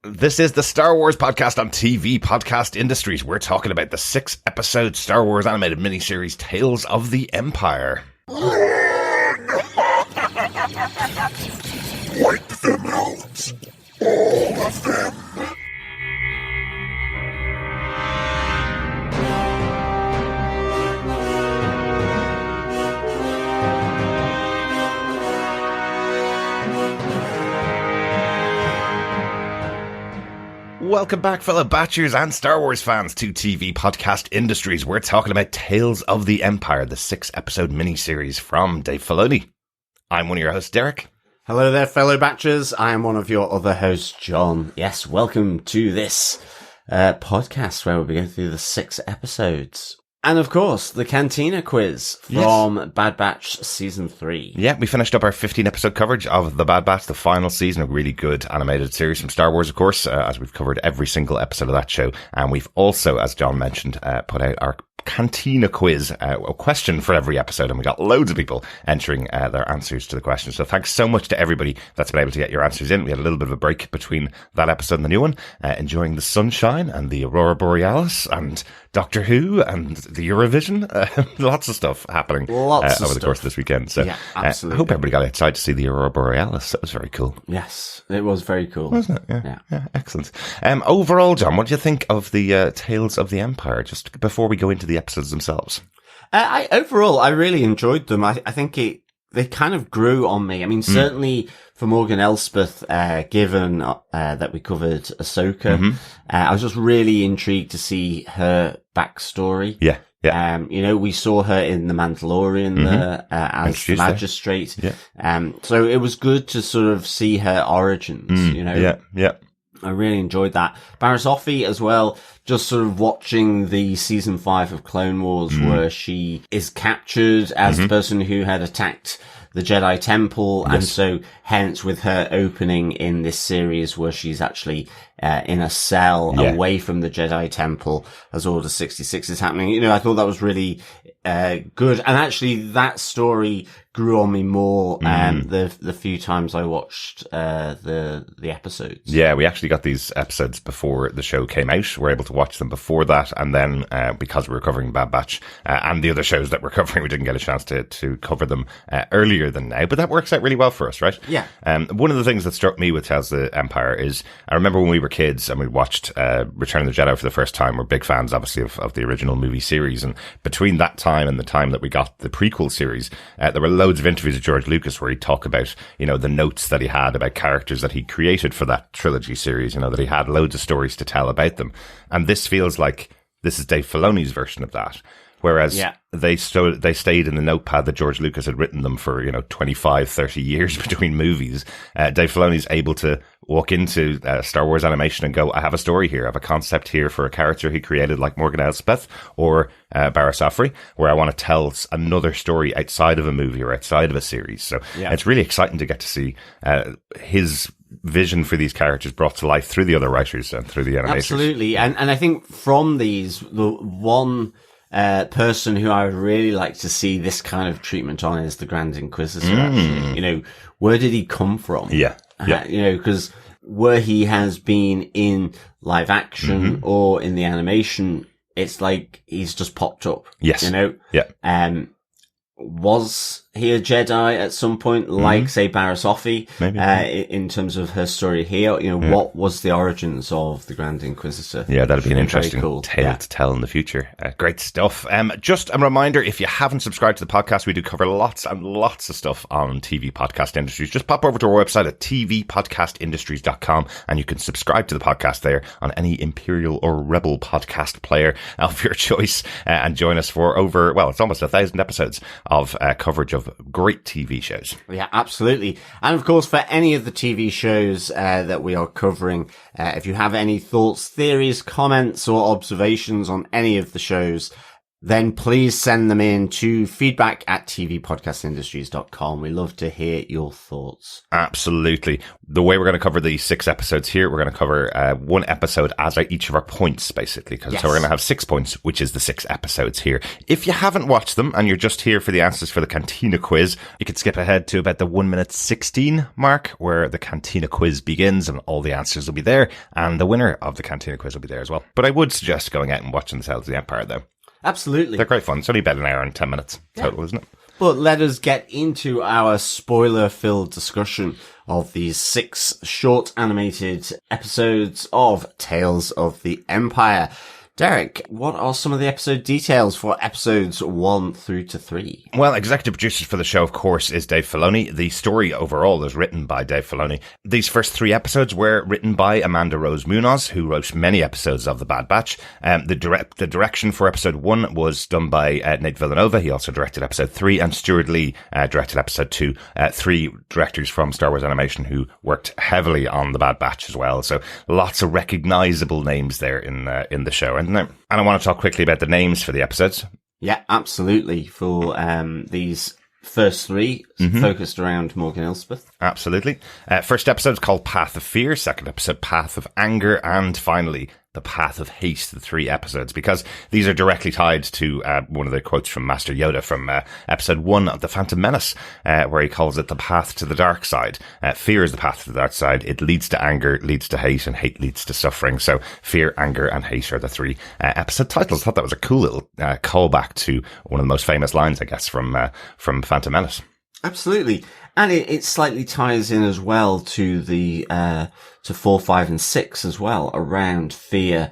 This is the Star Wars podcast on TV Podcast Industries. We're talking about the 6-episode Star Wars animated miniseries Tales of the Empire. Wipe them out. All of them. Welcome back, fellow Batchers and Star Wars fans, to TV Podcast Industries. We're talking about Tales of the Empire, the 6-episode miniseries from Dave Filoni. I'm one of your hosts, Derek. Hello there, fellow Batchers. I am one of your other hosts, John. Yes, welcome to this podcast where we'll be going through the 6 episodes. And of course, the Cantina Quiz from Bad Batch Season 3. Yeah, we finished up our 15-episode coverage of the Bad Batch, the final season, a really good animated series from Star Wars, of course, as we've covered every single episode of that show. And we've also, as John mentioned, put out our Cantina Quiz, a question for every episode, and we got loads of people entering their answers to the questions. So thanks so much to everybody that's been able to get your answers in. We had a little bit of a break between that episode and the new one, enjoying the sunshine and the Aurora Borealis and Doctor Who and the Eurovision. Lots of stuff happening over the course of this weekend. So yeah, absolutely. I hope everybody got outside to see the Aurora Borealis. That was very cool. Yes, it was very cool. Wasn't it? Yeah, excellent. Overall, John, what do you think of the Tales of the Empire, just before we go into the episodes themselves? Overall, I really enjoyed them. I think they kind of grew on me. I mean, certainly for Morgan Elsbeth, given that we covered Ahsoka, I was just really intrigued to see her backstory. Yeah. We saw her in The Mandalorian as the magistrate. Yeah. So it was good to sort of see her origins, Yeah. I really enjoyed that. Barriss Offee as well, just sort of watching the season 5 of Clone Wars where she is captured as the person who had attacked the Jedi Temple. Yes. And so hence with her opening in this series where she's actually in a cell away from the Jedi Temple as Order 66 is happening. I thought that was really good. And actually that story grew on me more the few times I watched the episodes. Yeah, we actually got these episodes before the show came out. We were able to watch them before that, and then because we were covering Bad Batch and the other shows that we're covering, we didn't get a chance to cover them earlier than now. But that works out really well for us, right? Yeah. One of the things that struck me with Tales of the Empire is, I remember when we were kids and we watched Return of the Jedi for the first time. We're big fans, obviously, of the original movie series, and between that time and the time that we got the prequel series, there were loads of interviews with George Lucas where he'd talk about, the notes that he had about characters that he created for that trilogy series, that he had loads of stories to tell about them. And this feels like this is Dave Filoni's version of that. Whereas they stayed in the notepad that George Lucas had written them for, 25, 30 years between movies. Dave Filoni's able to walk into Star Wars animation and go, I have a story here. I have a concept here for a character he created like Morgan Elsbeth or Barriss Offee, where I want to tell another story outside of a movie or outside of a series. So it's really exciting to get to see his vision for these characters brought to life through the other writers and through the animators. Absolutely. And I think from these, the one person who I would really like to see this kind of treatment on is the Grand Inquisitor, actually. Where did he come from? Yeah. Because where he has been in live action or in the animation, it's like he's just popped up. Yes. Yeah. Was he a Jedi at some point, like, say, Barriss Offee? Maybe. In terms of her story here, what was the origins of the Grand Inquisitor? Yeah, that'd be an interesting tale to tell in the future. Great stuff. Just a reminder, if you haven't subscribed to the podcast, we do cover lots and lots of stuff on TV Podcast Industries. Just pop over to our website at tvpodcastindustries.com and you can subscribe to the podcast there on any Imperial or Rebel podcast player of your choice and join us for it's almost 1,000 episodes of coverage of great TV shows. Yeah, absolutely. And of course, for any of the TV shows that we are covering, if you have any thoughts, theories, comments, or observations on any of the shows, then please send them in to feedback@tvpodcastindustries.com. We love to hear your thoughts. Absolutely. The way we're going to cover these 6 episodes here, we're going to cover 1 episode as each of our points, basically. So we're going to have 6 points, which is the 6 episodes here. If you haven't watched them and you're just here for the answers for the Cantina Quiz, you could skip ahead to about the 1:16 mark, where the Cantina Quiz begins and all the answers will be there, and the winner of the Cantina Quiz will be there as well. But I would suggest going out and watching the Tales of the Empire, though. Absolutely. They're great fun. It's only about an hour and 10 minutes total, isn't it? But let us get into our spoiler-filled discussion of these 6 short animated episodes of Tales of the Empire. Derek, what are some of the episode details for episodes 1 through to 3? Well, executive producers for the show, of course, is Dave Filoni. The story overall is written by Dave Filoni. These first 3 episodes were written by Amanda Rose Muñoz, who wrote many episodes of The Bad Batch. The direction for episode 1 was done by Nate Villanueva. He also directed episode 3, and Steward directed episode 2. 3 directors from Star Wars Animation who worked heavily on The Bad Batch as well. So lots of recognizable names there in the show. And I want to talk quickly about the names for the episodes. Yeah, absolutely. For these first 3, focused around Morgan Elsbeth. Absolutely. First episode is called Path of Fear. Second episode, Path of Anger. And finally, The Path of Hate, the 3 episodes, because these are directly tied to one of the quotes from Master Yoda from episode 1 of The Phantom Menace, where he calls it the path to the dark side. Fear is the path to the dark side. It leads to anger, leads to hate, and hate leads to suffering. So fear, anger, and hate are the 3 episode titles. I thought that was a cool little callback to one of the most famous lines, I guess, from Phantom Menace. Absolutely. And it slightly ties in as well to the, to 4, 5, and 6 as well, around fear.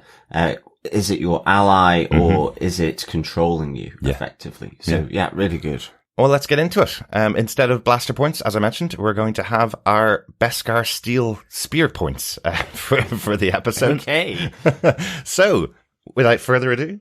Is it your ally or is it controlling you effectively? So yeah, really good. Well, let's get into it. Instead of blaster points, as I mentioned, we're going to have our Beskar Steel Spear points for the episode. Okay. So, without further ado...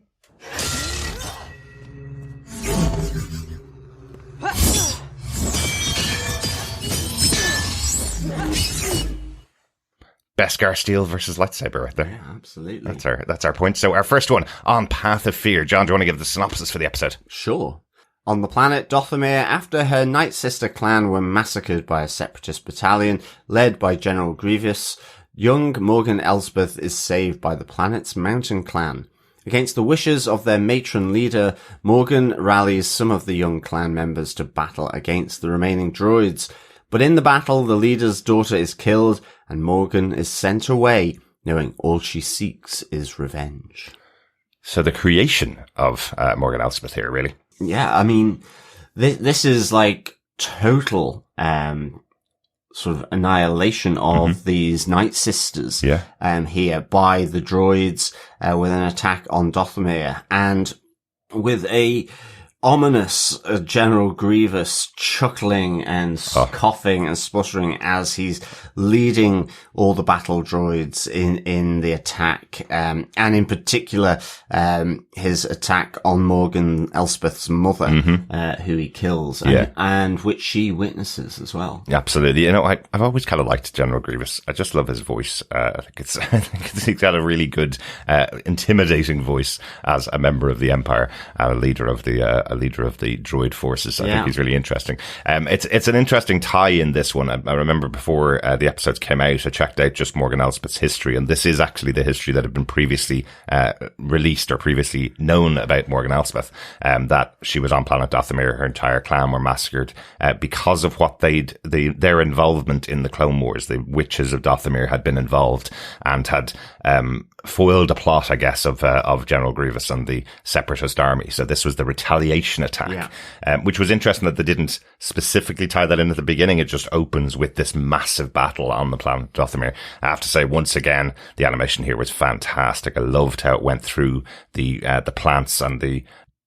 Beskar Steel versus lightsaber right there. Yeah, absolutely. That's our point. So our first one on Path of Fear. John, do you want to give the synopsis for the episode? Sure. On the planet Dothamir, after her Night Sister clan were massacred by a separatist battalion led by General Grievous, young Morgan Elsbeth is saved by the planet's mountain clan. Against the wishes of their matron leader, Morgan rallies some of the young clan members to battle against the remaining droids. But in the battle, the leader's daughter is killed and Morgan is sent away, knowing all she seeks is revenge. So the creation of Morgan Elsbeth here, really. Yeah, I mean, this is like total sort of annihilation of these Night Sisters here by the droids with an attack on Dothamir, and with a ominous General Grievous chuckling and coughing and spluttering as he's leading all the battle droids in the attack, and in particular his attack on Morgan Elsbeth's mother, who he kills, and which she witnesses as well. Absolutely. You know, I've always kind of liked General Grievous. I just love his voice. I think he's got a really good, intimidating voice as a member of the Empire and a leader of the droid forces. I think he's really interesting. It's an interesting tie in this one. I remember before the episodes came out, I checked out just Morgan Elsbeth's history, and this is actually the history that had been previously released or previously known about Morgan Elsbeth, that she was on planet Dothamir. Her entire clan were massacred because of what their involvement in the Clone Wars. The witches of Dothamir had been involved and had foiled a plot, I guess, of General Grievous and the Separatist army. So this was the retaliation attack, which was interesting that they didn't specifically tie that in at the beginning. It just opens with this massive battle on the planet Dothamir. I have to say, once again, the animation here was fantastic. I loved how it went through the plants and the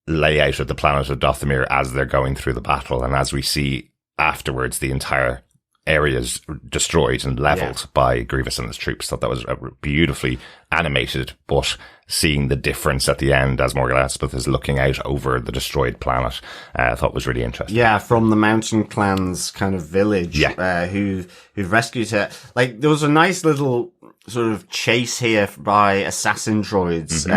layout of the planet of Dothamir as they're going through the battle, and as we see afterwards, the entire areas destroyed and leveled by Grievous and his troops. Thought that was beautifully animated, but seeing the difference at the end as Morgan Elsbeth is looking out over the destroyed planet, I thought was really interesting. Yeah, from the Mountain Clan's kind of village, who've rescued her. Like, there was a nice little sort of chase here by assassin droids,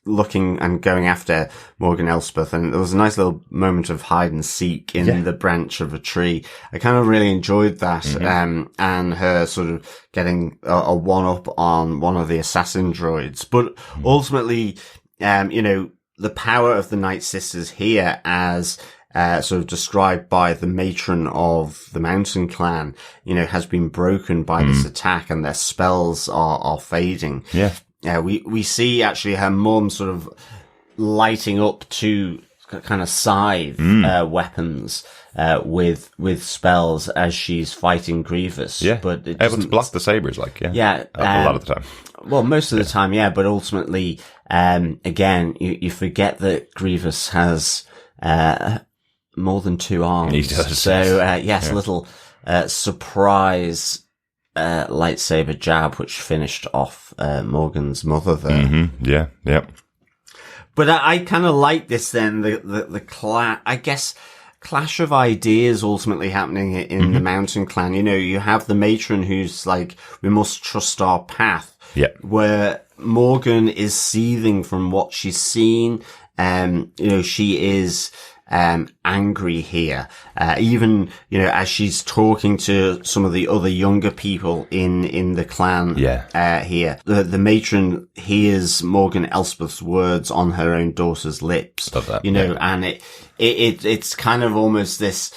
looking and going after Morgan Elsbeth, and there was a nice little moment of hide and seek in the branch of a tree. I kind of really enjoyed that, and her sort of getting a one-up on one of the assassin droids. But ultimately, the power of the Night Sisters here as sort of described by the matron of the Mountain Clan, has been broken by this attack, and their spells are fading. Yeah. We see actually her mum sort of lighting up two kind of scythe weapons with spells as she's fighting Grievous. Yeah, but it able to block the sabers, a lot of the time. Well, most of the time, yeah. But ultimately, again, you forget that Grievous has more than two arms. He does. So a little surprise lightsaber jab, which finished off Morgan's mother there. Mm-hmm. Yeah. But I kind of like this then, the clash of ideas ultimately happening in the Mountain Clan. You have the matron who's like, we must trust our path. Yeah. Where Morgan is seething from what she's seen. She is angry here. Even, as she's talking to some of the other younger people in the clan, here, the matron hears Morgan Elsbeth's words on her own daughter's lips. Love that. And it's kind of almost this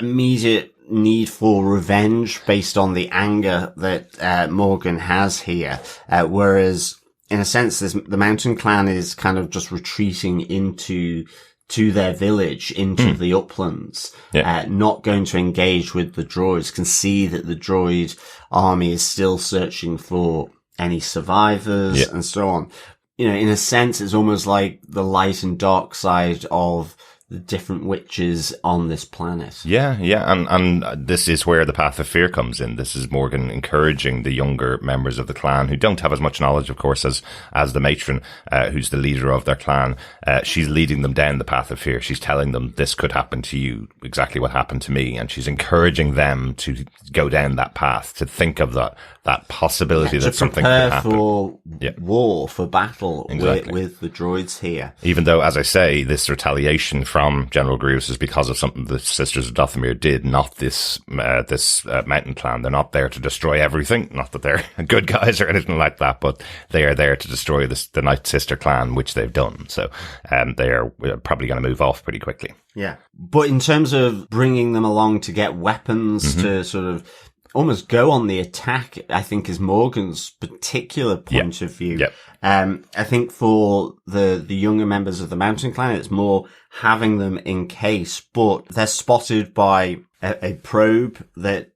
immediate need for revenge based on the anger that Morgan has here, whereas in a sense, the Mountain Clan is kind of just retreating into their village, into the uplands, not going to engage with the droids, can see that the droid army is still searching for any survivors and so on. In a sense, it's almost like the light and dark side of the different witches on this planet. Yeah. And this is where the path of fear comes in. This is Morgan encouraging the younger members of the clan who don't have as much knowledge, of course, as the matron, who's the leader of their clan. She's leading them down the path of fear. She's telling them this could happen to you, exactly what happened to me. And she's encouraging them to go down that path, to think of that possibility that something could happen. For war, for battle Exactly. with the droids here. Even though, as I say, this retaliation from General Grievous is because of something the Sisters of Dathomir did, not this Mountain Clan. They're not there to destroy everything. Not that they're good guys or anything like that, but they are there to destroy the Night Sister Clan, which they've done. So they are probably going to move off pretty quickly. Yeah. But in terms of bringing them along to get weapons to sort of almost go on the attack, I think is Morgan's particular point of view. Yep. I think for the younger members of the Mountain Clan, it's more having them in case, but they're spotted by a probe that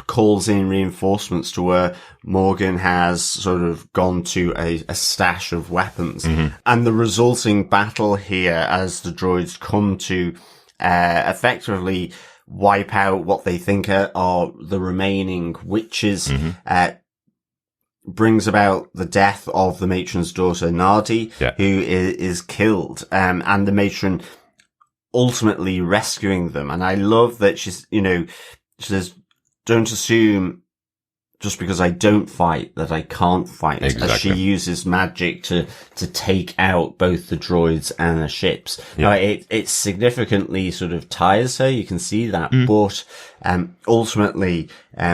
calls in reinforcements to where Morgan has sort of gone to a stash of weapons. And the resulting battle here, as the droids come to effectively wipe out what they think are the remaining witches, brings about the death of the matron's daughter, Nardi, who is killed, and the matron ultimately rescuing them. And I love that she's, she says, don't assume just because I don't fight that I can't fight. Exactly. As she uses magic to take out both the droids and the ships. It significantly sort of tires her. You can see that. But, ultimately,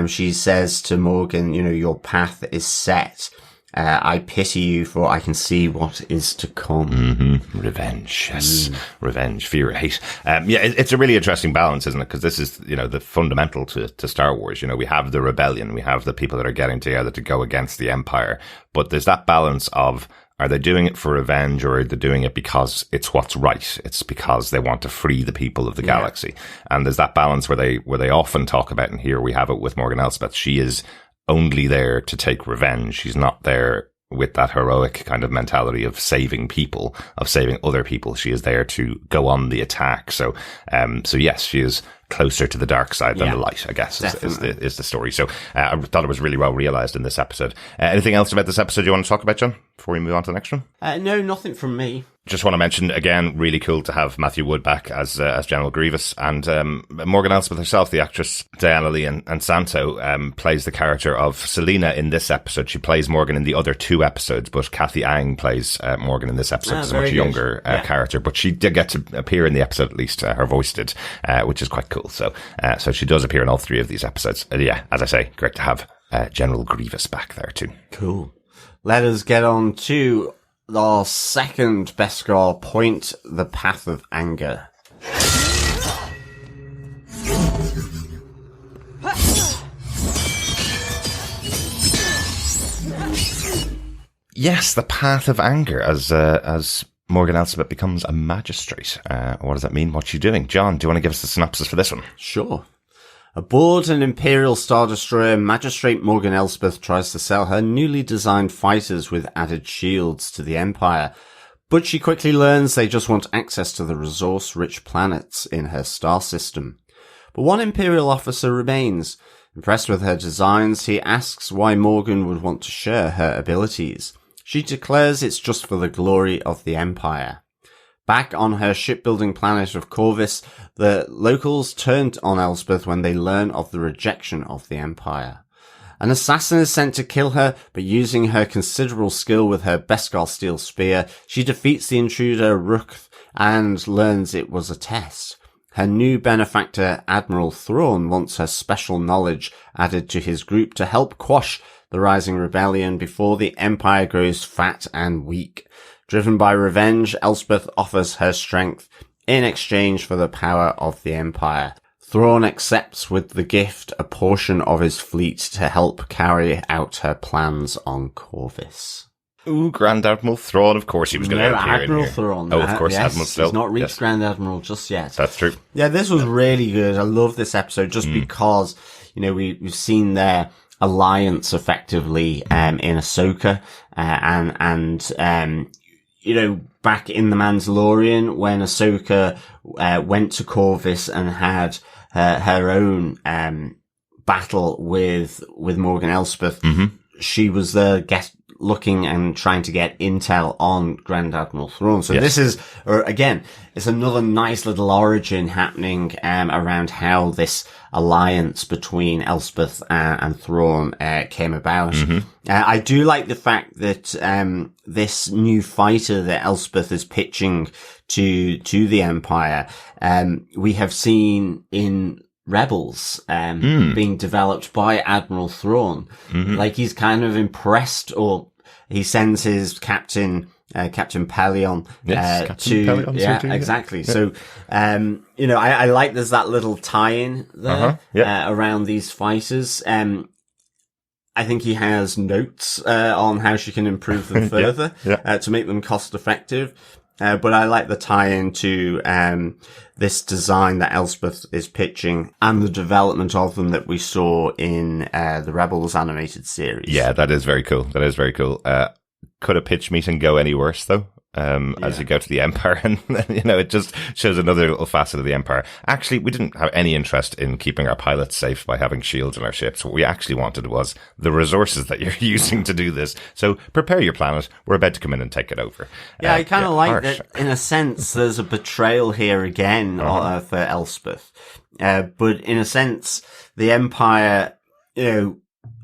she says to Morgan, your path is set. I pity you, for I can see what is to come. Revenge, yes. Revenge, fear, hate. It's a really interesting balance, isn't it? Because this is, the fundamental to Star Wars. We have the rebellion, we have the people that are getting together to go against the Empire. But there's that balance of, are they doing it for revenge, or are they doing it because it's what's right? It's because they want to free the people of the galaxy. And there's that balance where they often talk about, and here we have it with Morgan Elsbeth. She is only there to take revenge. She's not there with that heroic kind of mentality of saving people, of saving other people. She is there to go on the attack. So yes, she is closer to the dark side than Yeah, the light, I guess, definitely. is the story. So I thought it was really well realized in this episode. Anything else about this episode you want to talk about, John, before we move on to the next one? No, nothing from me. Just want to mention again, really cool to have Matthew Wood back as General Grievous, and Morgan Elsbeth herself, the actress Diana Lee and Santo, plays the character of Selena in this episode. She plays Morgan in the other 2 episodes, but Kathy Ang plays Morgan in this episode as a much younger character. But she did get to appear in the episode, at least her voice did, which is quite cool. So she does appear in all 3 of these episodes. Yeah, as I say, great to have General Grievous back there too. Cool. Let us get on to our second Beskar point, the Path of Anger. Yes, the Path of Anger, as Morgan Elsbeth becomes a magistrate. What does that mean? What's she doing? John, do you want to give us the synopsis for this one? Sure. Aboard an Imperial Star Destroyer, Magistrate Morgan Elsbeth tries to sell her newly designed fighters with added shields to the Empire, but she quickly learns they just want access to the resource-rich planets in her star system. But one Imperial officer remains. Impressed with her designs, he asks why Morgan would want to share her abilities. She declares it's just for the glory of the Empire. Back on her shipbuilding planet of Corvus, the locals turned on Elsbeth when they learn of the rejection of the Empire. An assassin is sent to kill her, but using her considerable skill with her Beskar steel spear, she defeats the intruder Rukth and learns it was a test. Her new benefactor, Admiral Thrawn, wants her special knowledge added to his group to help quash the rising rebellion before the Empire grows fat and weak. Driven by revenge, Elsbeth offers her strength in exchange for the power of the Empire. Thrawn accepts with the gift a portion of his fleet to help carry out her plans on Corvus. Ooh, Grand Admiral Thrawn, of course he was going to appear Admiral in here. Thrawn. Oh, of course, yes, Admiral still. He's not reached Yes. Grand Admiral just yet. That's true. Yeah, this was really good. I love this episode just because, we've seen their alliance effectively in Ahsoka and back in The Mandalorian when Ahsoka went to Corvus and had her own battle with Morgan Elsbeth, she was there looking and trying to get intel on Grand Admiral Thrawn. So this is, again, it's another nice little origin happening around how this alliance between Elsbeth and Thrawn came about. I do like the fact that this new fighter that Elsbeth is pitching to the Empire, we have seen in Rebels being developed by Admiral Thrawn. Like he's kind of impressed, or he sends his captain Pelion Yes, Captain to Pelion, yeah, so too, exactly. So I like there's that little tie-in there around these fighters. I think he has notes on how she can improve them further to make them cost effective. But I like the tie-in to this design that Elsbeth is pitching and the development of them that we saw in the Rebels animated series. Yeah, that is very cool. That is very cool. Could a pitch meeting go any worse, though? As you go to the Empire, and it just shows another little facet of the Empire. Actually, we didn't have any interest in keeping our pilots safe by having shields in our ships. What we actually wanted was the resources that you're using to do this. So prepare your planet. We're about to come in and take it over. Yeah, I kind of like harsh. that. In a sense, there's a betrayal here again for Elspeth. But in a sense, the Empire,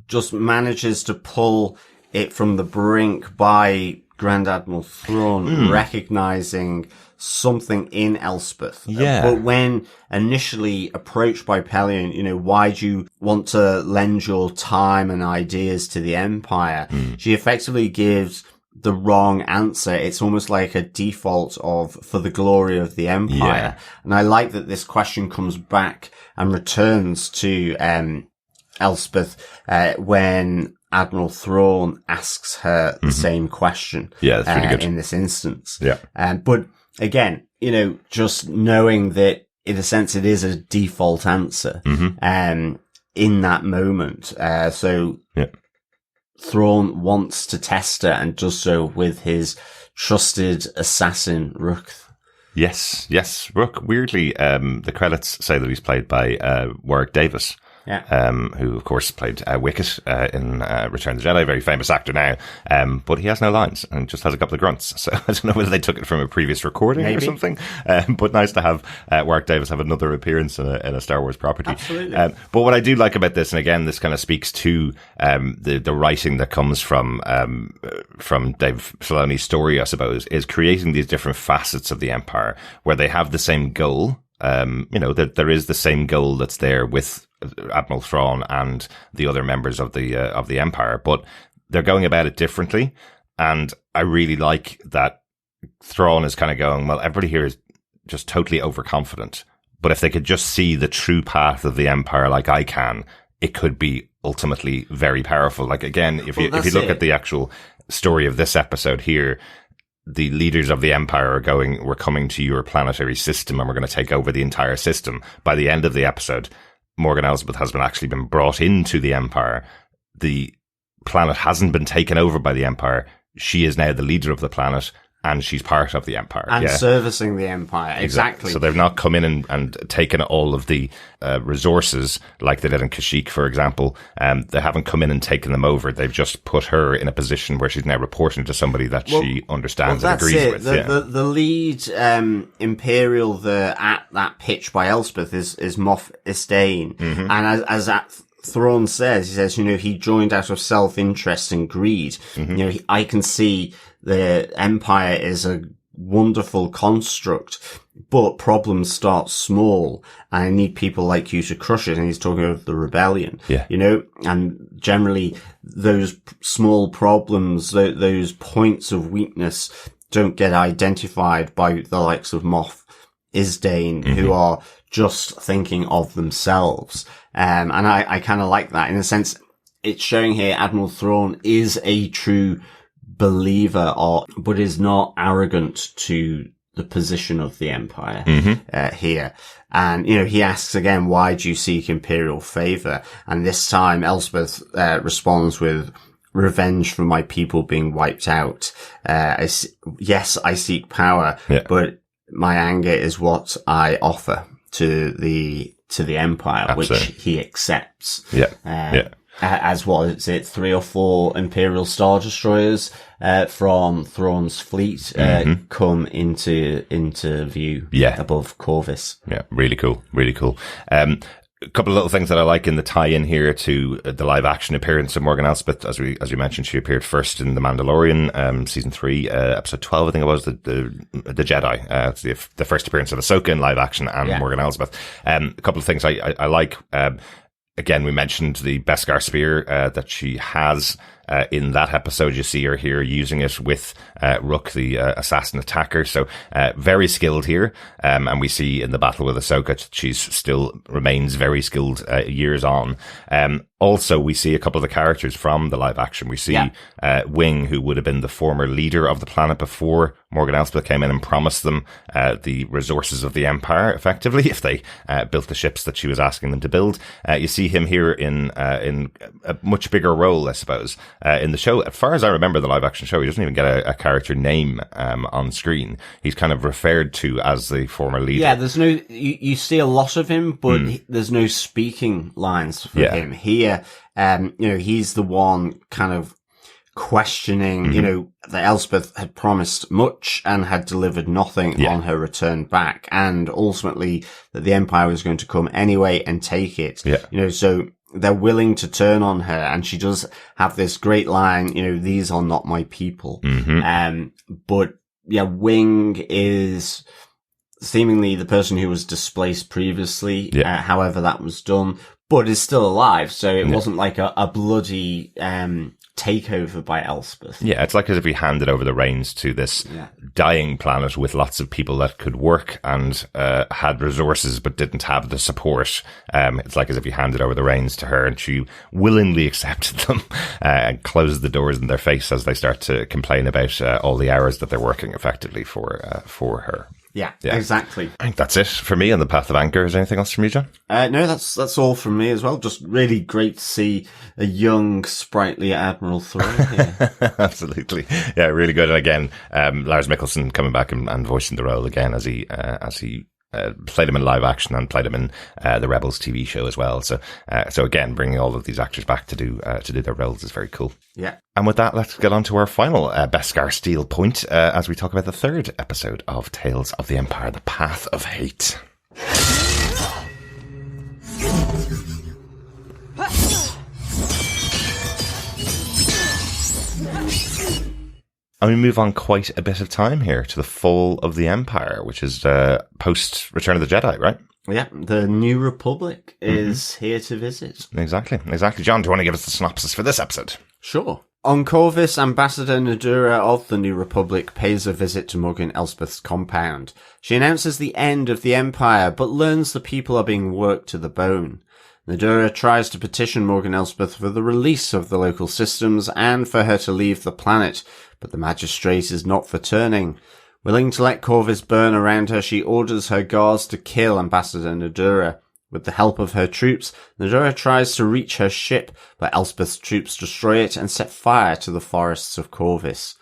just manages to pull it from the brink by Grand Admiral Thrawn recognizing something in Elspeth. Yeah. But when initially approached by Pelion, why do you want to lend your time and ideas to the Empire? She effectively gives the wrong answer. It's almost like a default of for the glory of the Empire. Yeah. And I like that this question comes back and returns to Elspeth when Admiral Thrawn asks her the same question. Yeah, that's really good. In this instance. Yeah. But again, just knowing that in a sense it is a default answer, in that moment. So Thrawn wants to test her and does so with his trusted assassin, Rukth. Yes. Rook, weirdly, the credits say that he's played by Warwick Davis. Yeah. Who of course played Wicket in Return of the Jedi, very famous actor now, but he has no lines and just has a couple of grunts. So I don't know whether they took it from a previous recording or something. But nice to have Warwick Davis have another appearance in a Star Wars property. Absolutely. But what I do like about this, and again, this kind of speaks to the writing that comes from Dave Filoni's story, I suppose, is creating these different facets of the Empire where they have the same goal. That there is the same goal that's there with Admiral Thrawn and the other members of the Empire, but they're going about it differently. And I really like that Thrawn is kind of going, well, everybody here is just totally overconfident. But if they could just see the true path of the Empire like I can, it could be ultimately very powerful. Like, again, if you look at the actual story of this episode here, the leaders of the Empire we're coming to your planetary system and we're going to take over the entire system. By the end of the episode, Morgan Elsbeth has actually been brought into the Empire. The planet hasn't been taken over by the Empire. She is now the leader of the planet, and she's part of the Empire. And servicing the Empire. Exactly. So they've not come in and taken all of the resources like they did in Kashyyyk, for example. They haven't come in and taken them over. They've just put her in a position where she's now reporting to somebody that she understands and agrees with. The lead Imperial at that pitch by Elspeth is Moff Isdane. Mm-hmm. And as Thrawn says, he says, he joined out of self-interest and greed. Mm-hmm. I can see the Empire is a wonderful construct, but problems start small, and I need people like you to crush it. And he's talking of the rebellion, and generally those small problems, those points of weakness don't get identified by the likes of Moff Isdane, mm-hmm. who are just thinking of themselves. And I kind of like that in a sense. It's showing here Admiral Thrawn is a true believer but is not arrogant to the position of the Empire, mm-hmm. Here. And, he asks again, why do you seek Imperial favor? And this time Elspeth, responds with, revenge for my people being wiped out. Yes, I seek power, but my anger is what I offer to the Empire, Absolutely. Which he accepts. As what is it, 3 or 4 Imperial Star Destroyers from Thrawn's fleet come into view above Corvus. Yeah, really cool. A couple of little things that I like in the tie-in here to the live-action appearance of Morgan Elsbeth. As you mentioned, she appeared first in The Mandalorian, season 3, episode 12, I think it was, the Jedi. It's the first appearance of Ahsoka in live-action and Morgan Elsbeth. A couple of things I like. Again, we mentioned the Beskar spear that she has in that episode. You see her here using it with Rook, the assassin attacker. So very skilled here. And we see in the battle with Ahsoka, she's still remains very skilled years on. Also, we see a couple of the characters from the live action. We see Wing, who would have been the former leader of the planet before Morgan Elsbeth came in and promised them the resources of the Empire, effectively, if they built the ships that she was asking them to build. You see him here in a much bigger role, I suppose, in the show. As far as I remember the live action show, he doesn't even get a character name on screen. He's kind of referred to as the former leader. Yeah, there's no, you see a lot of him, but there's no speaking lines for him. Here, he's the one kind of questioning, that Elspeth had promised much and had delivered nothing on her return back, and ultimately that the Empire was going to come anyway and take it. So they're willing to turn on her, and she does have this great line, these are not my people. But Wing is seemingly the person who was displaced previously, however that was done, but is still alive. So it wasn't like a bloody takeover by Elspeth. Yeah, it's like as if we handed over the reins to this dying planet with lots of people that could work and had resources but didn't have the support. It's like as if you handed over the reins to her and she willingly accepted them and closed the doors in their face as they start to complain about all the hours that they're working effectively for her. Yeah, exactly. I think that's it for me on the Path of Anchor. Is there anything else from you, John? No, that's all from me as well. Just really great to see a young, sprightly Admiral Thrawn here. Absolutely. Yeah, really good. And again, Lars Mikkelsen coming back and voicing the role again as he played him in live action and played him in the Rebels TV show as well. So again, bringing all of these actors back to do their roles is very cool. Yeah. And with that, let's get on to our final Beskar Steel point as we talk about the third episode of Tales of the Empire: The Path of Hate. And we move on quite a bit of time here to the fall of the Empire, which is post Return of the Jedi, right? Yeah, the New Republic is here to visit. Exactly. John, do you want to give us the synopsis for this episode? Sure. On Corvus, Ambassador Nadura of the New Republic pays a visit to Morgan Elsbeth's compound. She announces the end of the Empire, but learns the people are being worked to the bone. Nadura tries to petition Morgan Elsbeth for the release of the local systems and for her to leave the planet, but the magistrate is not for turning. Willing to let Corvus burn around her, she orders her guards to kill Ambassador Nadura. With the help of her troops, Nadura tries to reach her ship, but Elsbeth's troops destroy it and set fire to the forests of Corvus.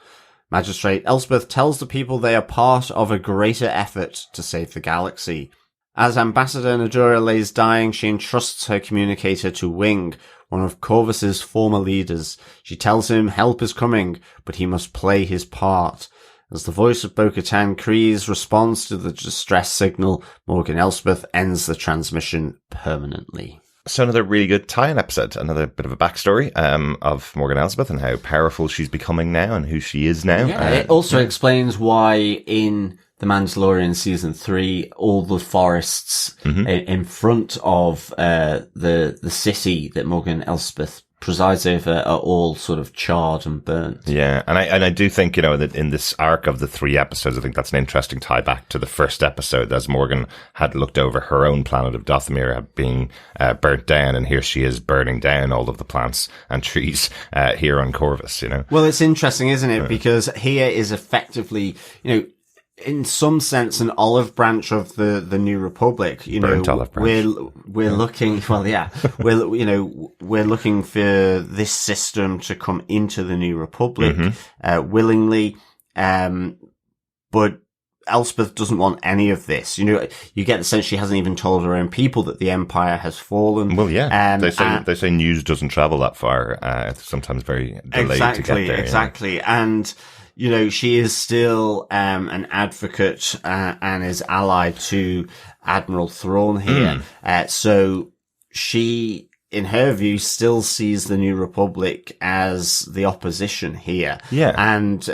Magistrate Elsbeth tells the people they are part of a greater effort to save the galaxy. As Ambassador Nadura lays dying, she entrusts her communicator to Wing, one of Corvus's former leaders. She tells him help is coming, but he must play his part. As the voice of Bo-Katan Kryze responds to the distress signal, Morgan Elsbeth ends the transmission permanently. So another really good tie-in episode, another bit of a backstory of Morgan Elsbeth and how powerful she's becoming now and who she is now. Yeah, it also explains why in The Mandalorian Season 3, all the forests in front of the city that Morgan Elsbeth presides over are all sort of charred and burnt. Yeah, and I do think, that in this arc of the 3 episodes, I think that's an interesting tie back to the first episode, as Morgan had looked over her own planet of Dothamir being burnt down, and here she is burning down all of the plants and trees here on Corvus, Well, it's interesting, isn't it? Because here is effectively, in some sense, an olive branch of the New Republic. Burnt olive branch. We're looking. Well, yeah, we're looking for this system to come into the New Republic willingly, but Elsbeth doesn't want any of this. You get the sense she hasn't even told her own people that the Empire has fallen. Well, yeah, they say news doesn't travel that far. It's sometimes very delayed to get there. Exactly, and. She is still an advocate and is allied to Admiral Thrawn here. So she, in her view, still sees the New Republic as the opposition here. Yeah. And,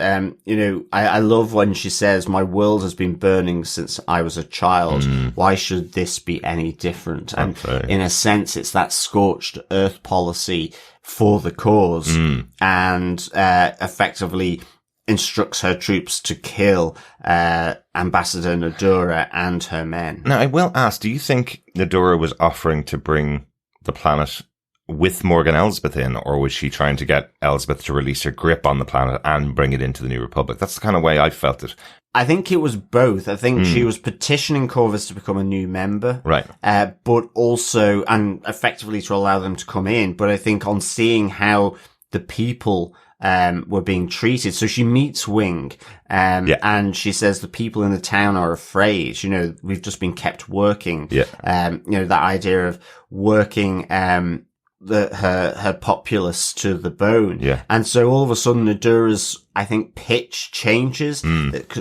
I love when she says, my world has been burning since I was a child. Why should this be any different? And in a sense, it's that scorched earth policy for the cause and effectively instructs her troops to kill Ambassador Nadura and her men. Now, I will ask, do you think Nadura was offering to bring the planet with Morgan Elsbeth in, or was she trying to get Elsbeth to release her grip on the planet and bring it into the New Republic? That's the kind of way I felt it. I think it was both. I think she was petitioning Corvus to become a new member. Right. But also, and effectively to allow them to come in. But I think on seeing how the people were being treated. So she meets Wing, and she says the people in the town are afraid. We've just been kept working. Yeah. That idea of working, her populace to the bone. Yeah. And so all of a sudden Nadura's, I think, pitch changes.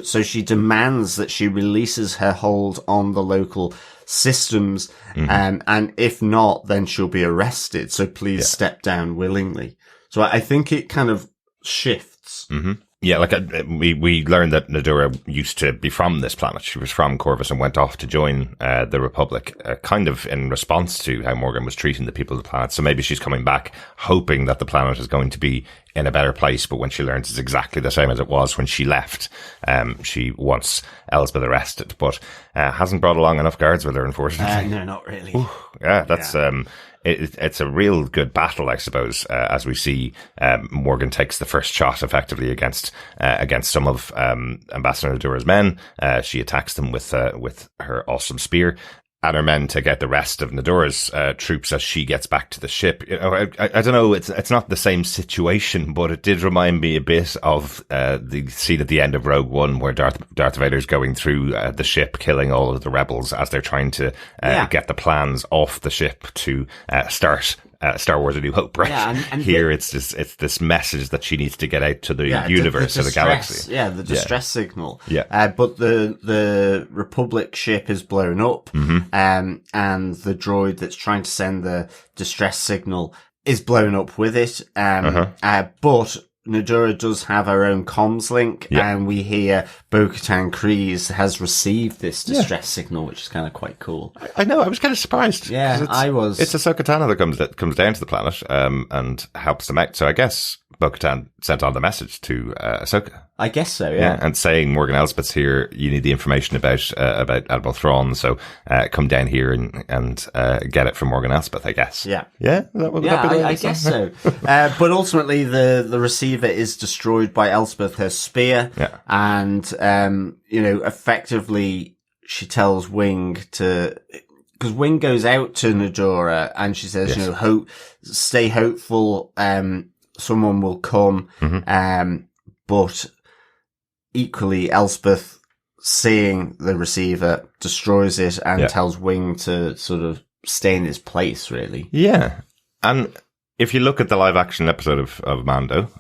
So she demands that she releases her hold on the local systems. And if not, then she'll be arrested. So please step down willingly. So I think it kind of shifts. Yeah, we learned that Nadura used to be from this planet. She was from Corvus and went off to join the Republic, kind of in response to how Morgan was treating the people of the planet. So maybe she's coming back hoping that the planet is going to be in a better place. But when she learns it's exactly the same as it was when she left, she wants Elsbeth arrested, but hasn't brought along enough guards with her, unfortunately. No, not really. Yeah, that's it's a real good battle, I suppose, as we see Morgan takes the first shot effectively against some of Ambassador Nadura's men. She attacks them with her awesome spear, and her men take out the rest of Nadura's troops as she gets back to the ship. You know, I don't know, it's not the same situation, but it did remind me a bit of the scene at the end of Rogue One where Darth Vader's going through the ship, killing all of the rebels as they're trying to get the plans off the ship to start Star Wars: A New Hope, right? Yeah, and here it's this message that she needs to get out to the universe, to the galaxy. Yeah, the distress signal. Yeah. But the Republic ship is blown up, and the droid that's trying to send the distress signal is blown up with it. But Nadura does have her own comms link, and we hear Bo-Katan Kryze has received this distress signal, which is kind of quite cool. I know, I was kind of surprised. Yeah, I was. It's Ahsoka Tano that comes down to the planet and helps them out. So I guess Bo-Katan sent on the message to Ahsoka. I guess so, yeah. And saying, Morgan Elsbeth's here, you need the information about Admiral Thrawn, so come down here and get it from Morgan Elsbeth, I guess. Yeah. Yeah? I guess so. But ultimately, the receiver is destroyed by Elsbeth, her spear. Yeah. And, effectively, she tells Wing to... Because Wing goes out to Nadura and she says, stay hopeful, someone will come. But equally, Elsbeth, seeing the receiver, destroys it and tells Wing to sort of stay in his place, really. Yeah. And if you look at the live action episode of Mando,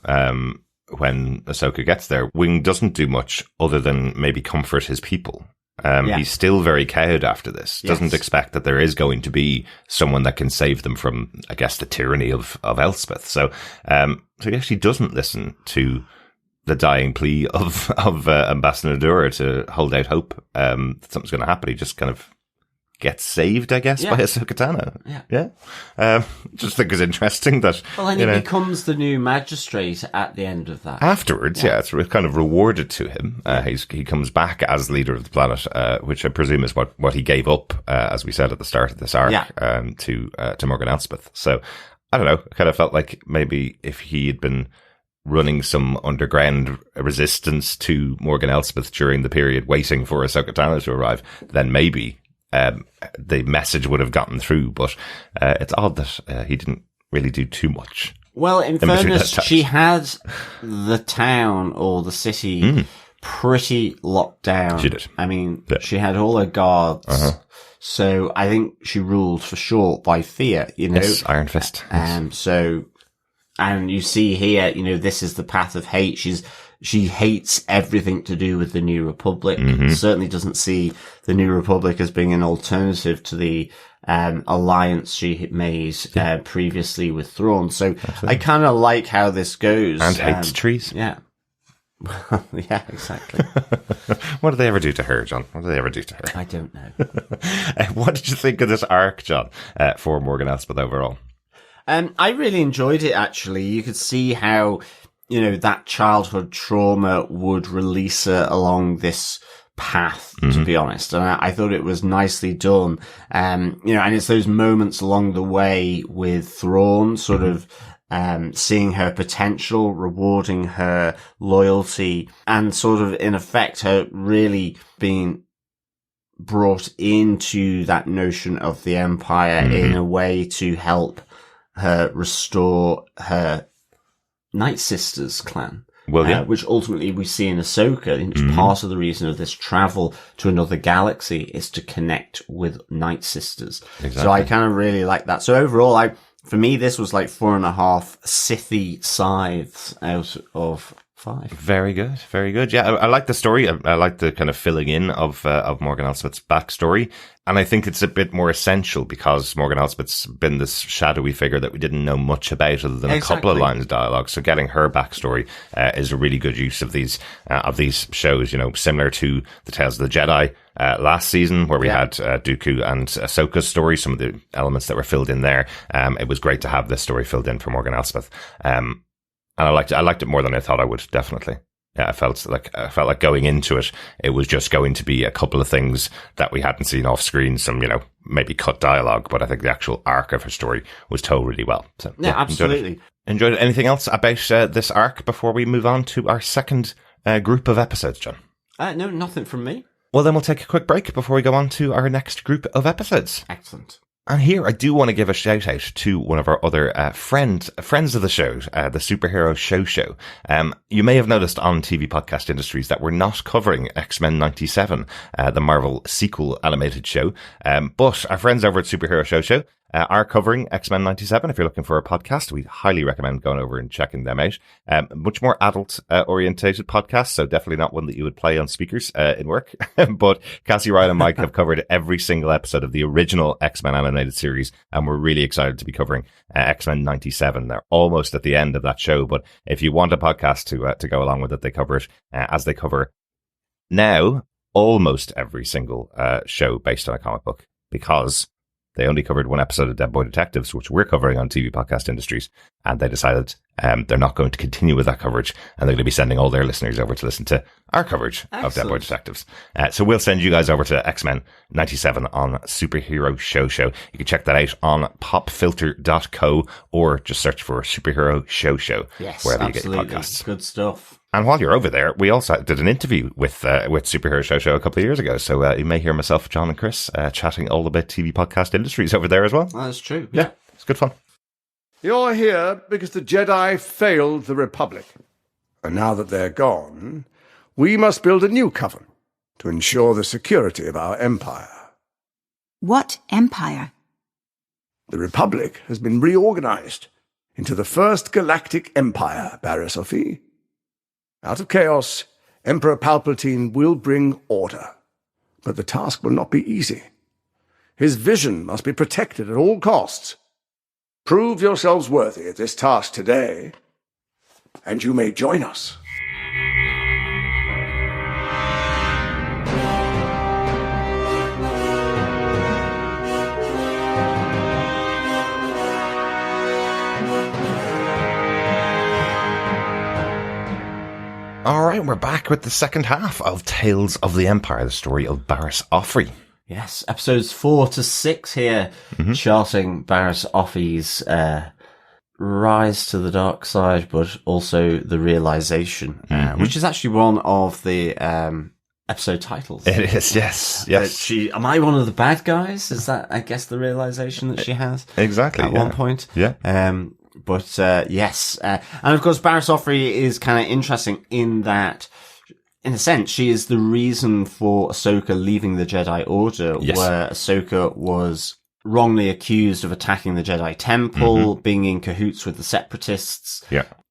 when Ahsoka gets there, Wing doesn't do much other than maybe comfort his people. He's still very cowed after this. Doesn't expect that there is going to be someone that can save them from, I guess, the tyranny of Elsbeth. So he actually doesn't listen to the dying plea of Ambassador Nadura to hold out hope that something's going to happen. He just kind of gets saved, I guess, by Ahsoka Tano. Yeah. Just think it's interesting that... Well, and he becomes the new magistrate at the end of that. Afterwards, it's kind of rewarded to him. He comes back as leader of the planet, which I presume is what he gave up, as we said at the start of this arc, to Morgan Elsbeth. So, I don't know, I kind of felt like maybe if he had been running some underground resistance to Morgan Elsbeth during the period waiting for Ahsoka Tano to arrive, then maybe the message would have gotten through, but it's odd that he didn't really do too much. Well, in fairness, she had the town or the city pretty locked down. She did. I mean, she had all her guards. So I think she ruled for sure by fear, Yes, Iron Fist. And you see here, this is the path of hate. She hates everything to do with the New Republic. Certainly doesn't see the New Republic as being an alternative to the alliance she made previously with Thrawn. So absolutely. I kind of like how this goes. And hates trees. Yeah. Yeah, exactly. What did they ever do to her, John? What did they ever do to her? I don't know. What did you think of this arc, John, for Morgan Elsbeth overall? I really enjoyed it, actually. You could see how, that childhood trauma would release her along this path, to be honest. And I thought it was nicely done. And it's those moments along the way with Thrawn sort of, seeing her potential, rewarding her loyalty, and sort of, in effect, her really being brought into that notion of the Empire in a way to help her restore her Night Sisters clan. Well, which ultimately we see in Ahsoka. It's part of the reason of this travel to another galaxy is to connect with Night Sisters. Exactly. So I kind of really like that. So overall, for me, this was like 4.5 Sithy scythes out of 5. Very good, very good. Yeah, I like the story. I like the kind of filling in of Morgan Elsbeth's backstory. And I think it's a bit more essential because Morgan Elsbeth's been this shadowy figure that we didn't know much about other than a couple of lines of dialogue. So getting her backstory is a really good use of these shows, similar to the Tales of the Jedi last season where we had Dooku and Ahsoka's story, some of the elements that were filled in there. It was great to have this story filled in for Morgan Elsbeth. And I liked it more than I thought I would, definitely. I felt like going into it, it was just going to be a couple of things that we hadn't seen off screen, some, maybe cut dialogue, but I think the actual arc of her story was told really well. So, yeah, absolutely. Enjoyed it. Anything else about this arc before we move on to our second group of episodes, John? No, nothing from me. Well, then we'll take a quick break before we go on to our next group of episodes. Excellent. And here I do want to give a shout out to one of our other friends of the show, the Superhero Show. You may have noticed on TV Podcast Industries that we're not covering X-Men 97, the Marvel sequel animated show. But our friends over at Superhero Show are covering X-Men 97. If you're looking for a podcast, we highly recommend going over and checking them out. Much more adult orientated podcast, so definitely not one that you would play on speakers in work. But Cassie, Ryan and Mike have covered every single episode of the original X-Men animated series, and we're really excited to be covering X-Men 97. They're almost at the end of that show, but if you want a podcast to go along with it, they cover it as they cover now almost every single show based on a comic book, because they only covered one episode of Dead Boy Detectives, which we're covering on TV Podcast Industries, and they decided they're not going to continue with that coverage, and they're going to be sending all their listeners over to listen to our coverage of Dead Boy Detectives. So we'll send you guys over to X-Men 97 on Superhero Show. You can check that out on popfilter.co, or just search for Superhero Show wherever you get your podcasts. Good stuff. And while you're over there, we also did an interview with Superhero Show a couple of years ago. So you may hear myself, John and Chris chatting all about TV Podcast Industries over there as well. That's true. Yeah, it's good fun. You're here because the Jedi failed the Republic. And now that they're gone, we must build a new coven to ensure the security of our empire. What empire? The Republic has been reorganized into the First Galactic Empire, Barriss. Out of chaos, Emperor Palpatine will bring order. But the task will not be easy. His vision must be protected at all costs. Prove yourselves worthy of this task today, and you may join us. All right, we're back with the second half of Tales of the Empire, the story of Barriss Offee. Yes, episodes 4 to 6 here, charting Barriss Offee's rise to the dark side, but also the realization, which is actually one of the episode titles. It is, yes. Am I one of the bad guys? Is that, I guess, the realization that she has? Exactly. At one point. Yeah. But yes. And of course, Barriss Offee is kind of interesting in that, in a sense, she is the reason for Ahsoka leaving the Jedi Order, where Ahsoka was wrongly accused of attacking the Jedi Temple, being in cahoots with the Separatists,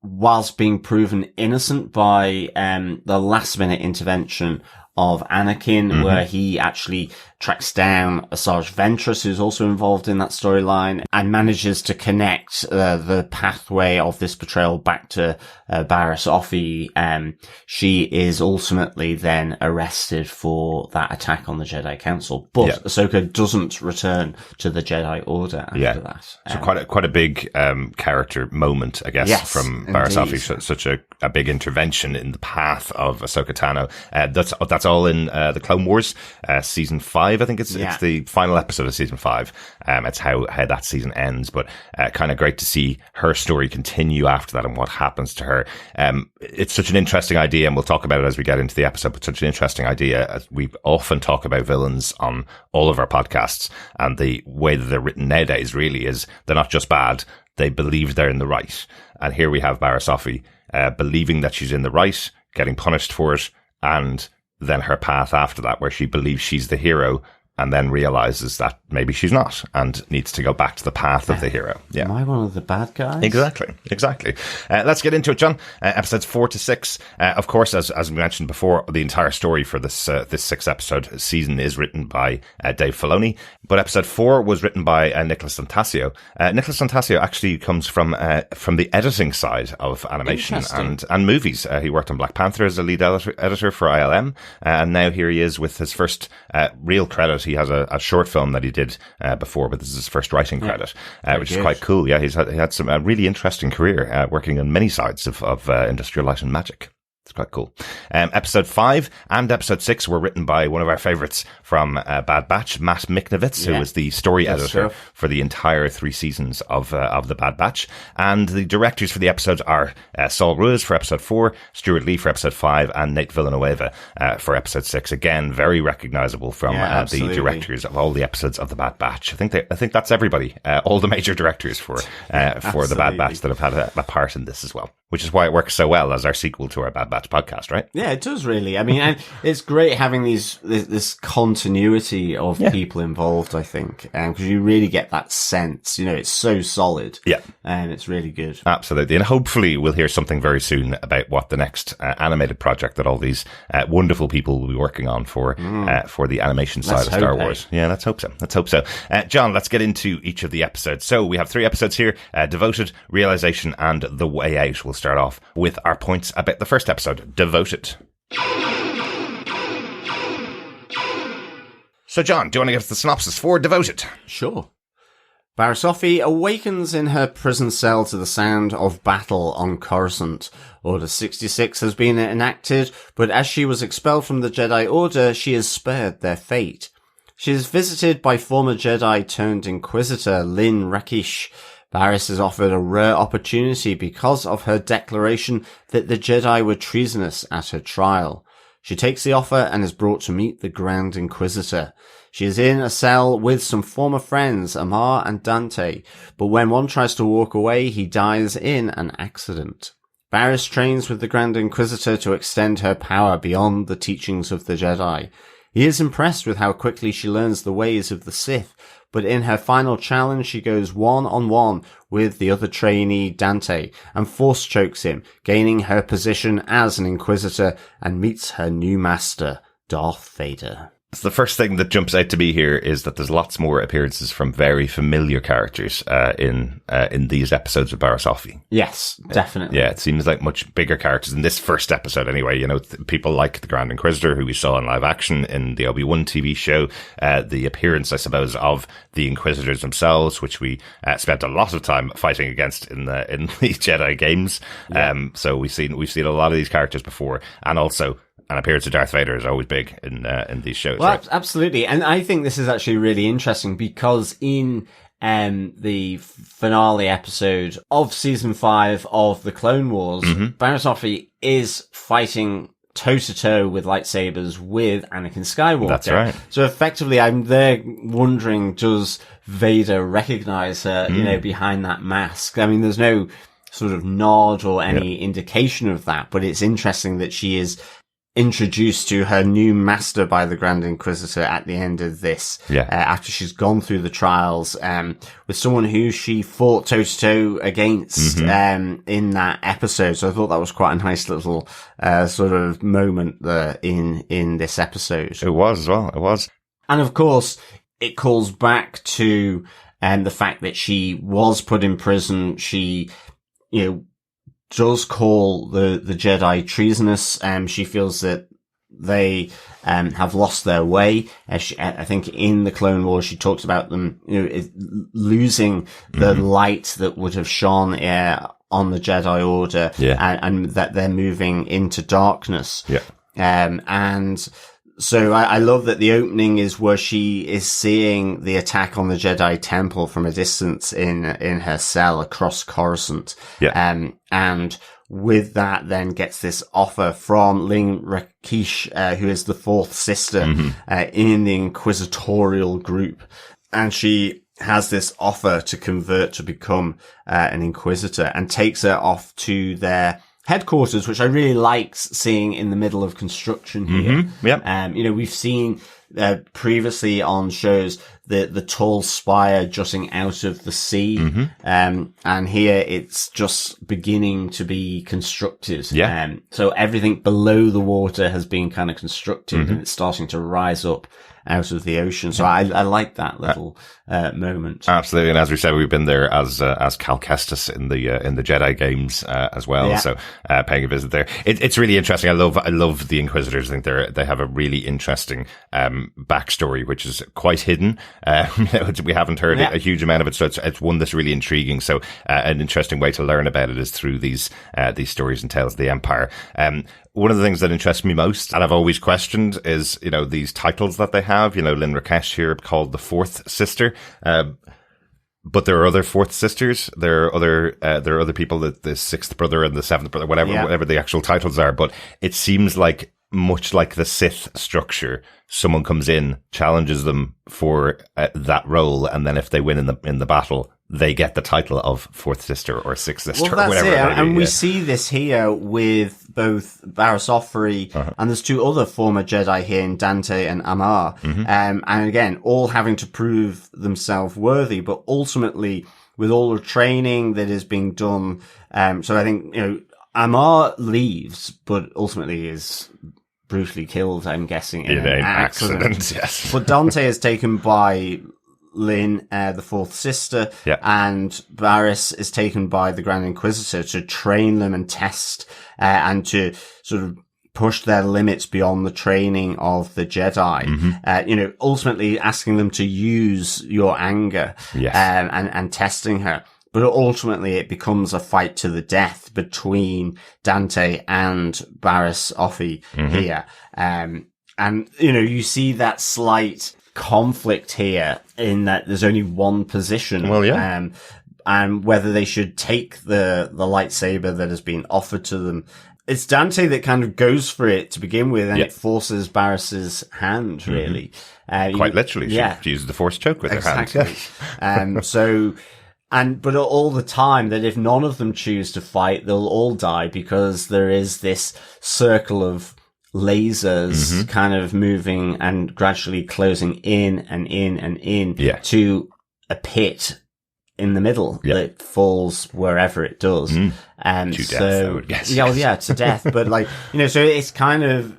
whilst being proven innocent by the last-minute intervention of Anakin, where he actually tracks down Asajj Ventress, who's also involved in that storyline, and manages to connect the pathway of this betrayal back to Barriss Offee. She is ultimately then arrested for that attack on the Jedi Council, but Ahsoka doesn't return to the Jedi Order after that. So quite a big character moment, I guess, from Barriss Offee. Such a big intervention in the path of Ahsoka Tano. That's all in the Clone Wars season 5. I think it's the final episode of season 5. It's how that season ends, but kind of great to see her story continue after that and what happens to her. It's such an interesting idea, and we'll talk about it as we get into the episode, but such an interesting idea. As we often talk about villains on all of our podcasts, and the way that they're written nowadays really is they're not just bad, they believe they're in the right. And here we have Barriss Offee believing that she's in the right, getting punished for it, and then her path after that, where she believes she's the hero and then realizes that maybe she's not and needs to go back to the path of the hero. Yeah. Am I one of the bad guys? Exactly. Let's get into it, John. Episodes 4 to 6. Of course, as we mentioned before, the entire story for this 6 episode season is written by Dave Filoni, but episode 4 was written by Nicholas Antasio. Nicholas Antasio actually comes from the editing side of animation and movies. He worked on Black Panther as a lead editor for ILM, and now here he is with his first real credit. He has a short film that he did before, but this is his first writing credit, which is quite cool. Yeah, he had some really interesting career working on many sides of Industrial Light and Magic. It's quite cool. Episode 5 and episode 6 were written by one of our favourites from Bad Batch, Matt Miknovitz, who was the story editor for the entire 3 seasons of the Bad Batch. And the directors for the episodes are Saul Ruiz for episode 4, Steward Lee for episode 5, and Nate Villanueva for episode 6. Again, very recognisable from the directors of all the episodes of the Bad Batch. I think that's everybody, all the major directors for the Bad Batch that have had a part in this as well. Which is why it works so well as our sequel to our Bad Batch podcast, right? Yeah, it does really. I mean, and it's great having this continuity of people involved, I think, because you really get that sense. You know, it's so solid. Yeah. And it's really good. Absolutely. And hopefully we'll hear something very soon about what the next animated project that all these wonderful people will be working on for the animation side of Star Wars. Yeah, let's hope so. John, let's get into each of the episodes. So we have 3 episodes here, Devoted, Realization, and The Way Out. We'll start off with our points about the first episode, Devoted. So, John, do you want to give us the synopsis for Devoted? Sure. Barasofi awakens in her prison cell to the sound of battle on Coruscant. Order 66 has been enacted, but as she was expelled from the Jedi Order, she is spared their fate. She is visited by former Jedi turned Inquisitor Lin Rakish. Barriss is offered a rare opportunity because of her declaration that the Jedi were treasonous at her trial. She takes the offer and is brought to meet the Grand Inquisitor. She is in a cell with some former friends, Amar and Dante, but when one tries to walk away, he dies in an accident. Barriss trains with the Grand Inquisitor to extend her power beyond the teachings of the Jedi. He is impressed with how quickly she learns the ways of the Sith, but in her final challenge she goes one-on-one with the other trainee Dante and force chokes him, gaining her position as an Inquisitor and meets her new master, Darth Vader. The first thing that jumps out to me here is that there's lots more appearances from very familiar characters in these episodes of Barasofi. Yes, definitely. Yeah, it seems like much bigger characters in this first episode anyway. You know, people like the Grand Inquisitor, who we saw in live action in the Obi-Wan TV show, the appearance, I suppose, of the Inquisitors themselves, which we spent a lot of time fighting against in the Jedi games. Yeah. So we've seen a lot of these characters before, and also an appearance of Darth Vader is always big in these shows. Well, right? Absolutely. And I think this is actually really interesting because in the finale episode of season 5 of the Clone Wars, Barasofi is fighting toe-to-toe with lightsabers with Anakin Skywalker. That's right. So effectively, I'm there wondering, does Vader recognize her, behind that mask? I mean, there's no sort of nod or any indication of that, but it's interesting that she is introduced to her new master by the Grand Inquisitor at the end of this, after she's gone through the trials, with someone who she fought toe-to-toe against, in that episode. So I thought that was quite a nice little, sort of moment there in this episode. It was as well. It was. And of course, it calls back to, the fact that she was put in prison. She, does call the Jedi treasonous. She feels that they have lost their way. I think in the Clone Wars she talks about them losing the light that would have shone on the Jedi Order, and that they're moving into darkness. And so I love that the opening is where she is seeing the attack on the Jedi Temple from a distance in her cell across Coruscant. And with that then gets this offer from Lin Rakish, who is the 4th sister, in the Inquisitorial group. And she has this offer to convert to become an Inquisitor and takes her off to their headquarters, which I really liked seeing in the middle of construction here. We've seen previously on shows the tall spire jutting out of the sea, and here it's just beginning to be constructed. So everything below the water has been kind of constructed, and it's starting to rise up out of the ocean. So I like that little moment. Absolutely, and as we said, we've been there as Cal Kestis in the Jedi games as well. So paying a visit there, it's really interesting. I love the Inquisitors. I think they have a really interesting backstory, which is quite hidden. We haven't heard a huge amount of it, so it's one that's really intriguing. So an interesting way to learn about it is through these stories and tales of the Empire. One of the things that interests me most, and I've always questioned, is, these titles that they have. Lynn Rakesh here called the Fourth Sister. But there are other fourth sisters. There are other people, the sixth brother and the seventh brother, whatever the actual titles are. But it seems like, much like the Sith structure, someone comes in, challenges them for that role, and then if they win in the battle, they get the title of fourth sister or sixth sister, or whatever. And we see this here with both Barriss Offee and there's two other former Jedi here in Dante and Amar. And again, all having to prove themselves worthy, but ultimately with all the training that is being done. So I think, Amar leaves, but ultimately is brutally killed, I'm guessing, in an accident. Yes. But Dante is taken by Lynn, the fourth sister, and Barriss is taken by the Grand Inquisitor to train them and test, and to sort of push their limits beyond the training of the Jedi. Ultimately asking them to use your anger, and testing her. But ultimately it becomes a fight to the death between Dante and Barriss Offee here. And, you see that slight conflict here in that there's only one position. Well, yeah. And whether they should take the lightsaber that has been offered to them. It's Dante that kind of goes for it to begin with, and it forces Barriss's hand, really. Quite literally. She uses the Force choke with her hand. But all the time that if none of them choose to fight, they'll all die, because there is this circle of lasers kind of moving and gradually closing in and in and in to a pit in the middle that falls wherever it does. To death, I would guess. To death. But so it's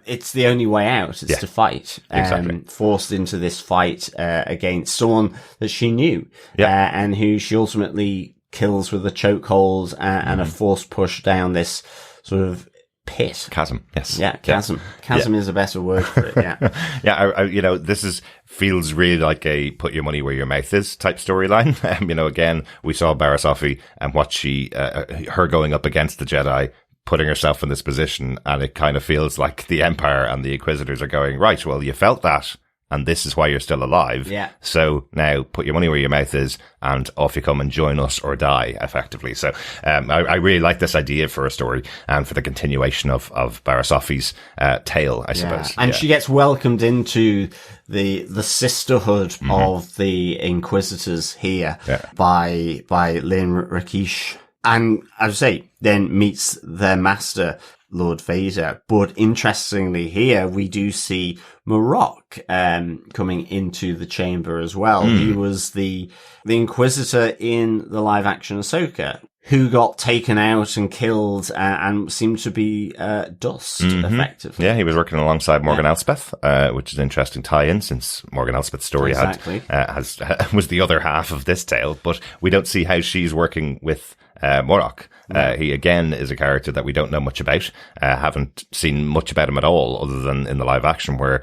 it's the only way out. It's to fight. Exactly. Forced into this fight, against someone that she knew, and who she ultimately kills with a chokehold and a forced push down this sort of pit. Chasm, yes. Yeah, chasm. Chasm is a better word for it, I this feels really like a put your money where your mouth is type storyline. Again, we saw Barriss Offee and what her going up against the Jedi, putting herself in this position, and it kind of feels like the Empire and the Inquisitors are going, right, well, you felt that, and this is why you're still alive. Yeah. So now put your money where your mouth is, and off you come and join us or die, effectively. So I really like this idea for a story and for the continuation of Barriss Offee's tale, I suppose. And she gets welcomed into the sisterhood of the Inquisitors here by Lynn Rakesh. And as I say, then meets their master, Lord Vader. But interestingly here, we do see Marok coming into the chamber as well. He was the Inquisitor in the live action Ahsoka, who got taken out and killed and seemed to be dust, effectively. Yeah, he was working alongside Morgan Elsbeth, which is an interesting tie-in, since Morgan Elsbeth's story was the other half of this tale, but we don't see how she's working with Marok. He again is a character that we don't know much about. Haven't seen much about him at all, other than in the live action, where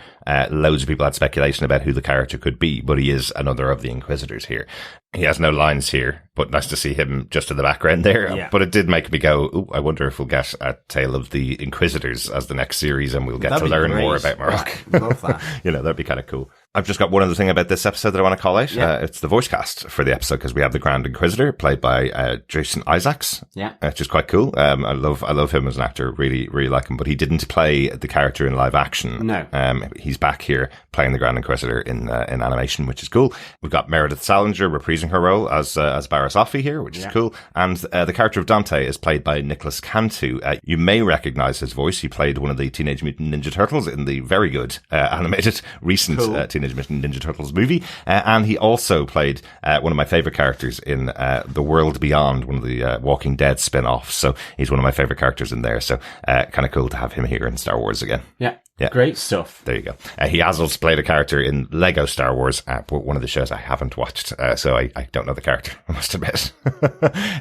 loads of people had speculation about who the character could be, but he is another of the Inquisitors here. He has no lines here, but nice to see him just in the background there. Yeah. But it did make me go, ooh, I wonder if we'll get a Tale of the Inquisitors as the next series, and we'll get to learn more about Marok. Love that. That'd be kind of cool. I've just got one other thing about this episode that I want to call out. It's the voice cast for the episode, because we have the Grand Inquisitor played by Jason Isaacs. Yeah. Which is quite cool. I love him as an actor. Really, really like him. But he didn't play the character in live action. No. He's back here playing the Grand Inquisitor in animation, which is cool. We've got Meredith Salinger reprising her role as Barriss Offee here, which is cool. And the character of Dante is played by Nicholas Cantu. You may recognize his voice. He played one of the Teenage Mutant Ninja Turtles in the very good animated recent Teenage Mutant Ninja Turtles movie. And he also played one of my favorite characters in The World Beyond, one of the Walking Dead spin-offs. So he's one of my favorite characters in there. So kind of cool to have him here in Star Wars again. Yeah. Great stuff. There you go. He has also played a character in Lego Star Wars, but one of the shows I haven't watched, so I don't know the character, I must admit.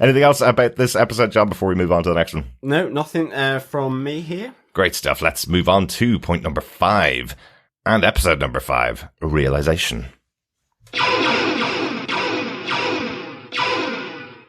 Anything else about this episode, John, before we move on to the next one? No, nothing from me here. Great stuff. Let's move on to point number 5. And episode number 5, Realization.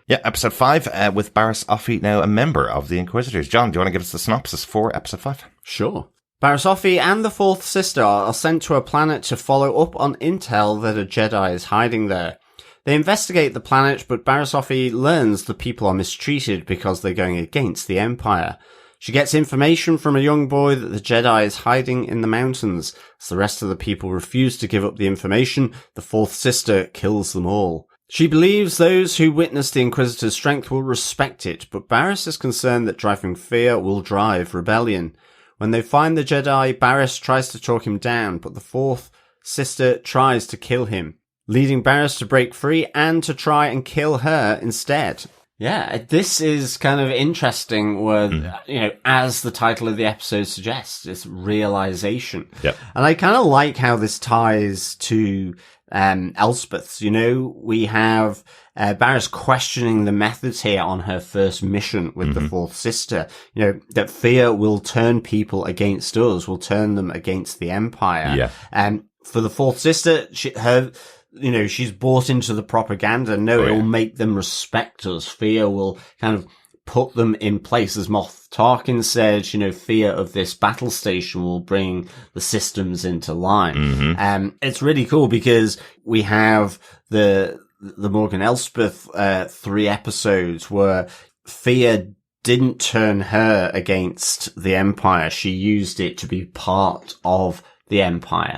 Yeah, episode 5, with Barriss Offee now a member of the Inquisitors. John, do you want to give us the synopsis for episode 5? Sure. Barriss Offee and the Fourth Sister are sent to a planet to follow up on intel that a Jedi is hiding there. They investigate the planet, but Barriss Offee learns the people are mistreated because they're going against the Empire. She gets information from a young boy that the Jedi is hiding in the mountains. As the rest of the people refuse to give up the information, the Fourth Sister kills them all. She believes those who witness the Inquisitor's strength will respect it, but Barriss is concerned that driving fear will drive rebellion. When they find the Jedi, Barriss tries to talk him down, but the Fourth Sister tries to kill him, leading Barriss to break free and to try and kill her instead. Yeah, this is kind of interesting where, as the title of the episode suggests, it's realization. Yep. And I kind of like how this ties to Elsbeth's. We have Barriss questioning the methods here on her first mission with the Fourth Sister. That fear will turn people against us, will turn them against the Empire. Yeah. For the Fourth Sister, she's bought into the propaganda. It will make them respect us. Fear will kind of put them in place. As Moff Tarkin said, fear of this battle station will bring the systems into line. It's really cool because we have the Morgan Elsbeth 3 episodes where fear didn't turn her against the Empire. She used it to be part of the Empire.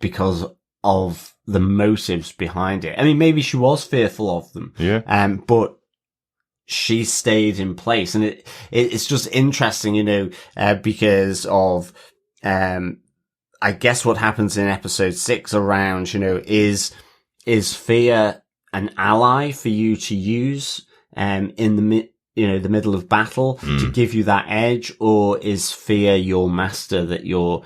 Because of the motives behind it. I mean, maybe she was fearful of them. Yeah. But she stayed in place. And it's just interesting, because of, I guess what happens in episode 6 around, is fear an ally for you to use, in the middle of battle to give you that edge, or is fear your master that you're,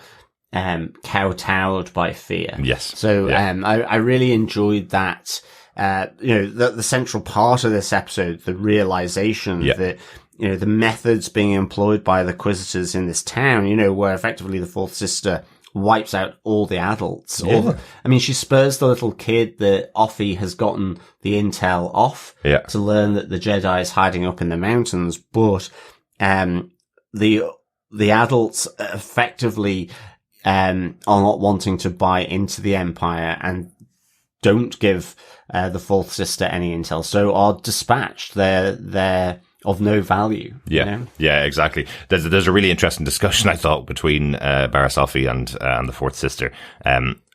kowtowed by fear? Yes. So, I really enjoyed that, the central part of this episode, the realization that, the methods being employed by the Inquisitors in this town, where effectively the Fourth Sister wipes out all the adults. Yeah. She spurs the little kid that Offee has gotten the intel off to learn that the Jedi is hiding up in the mountains, but, the adults effectively, are not wanting to buy into the Empire and don't give the Fourth Sister any intel, so are dispatched. They're of no value. Yeah, yeah, exactly. There's a really interesting discussion, I thought, between Barriss Offee and the Fourth Sister,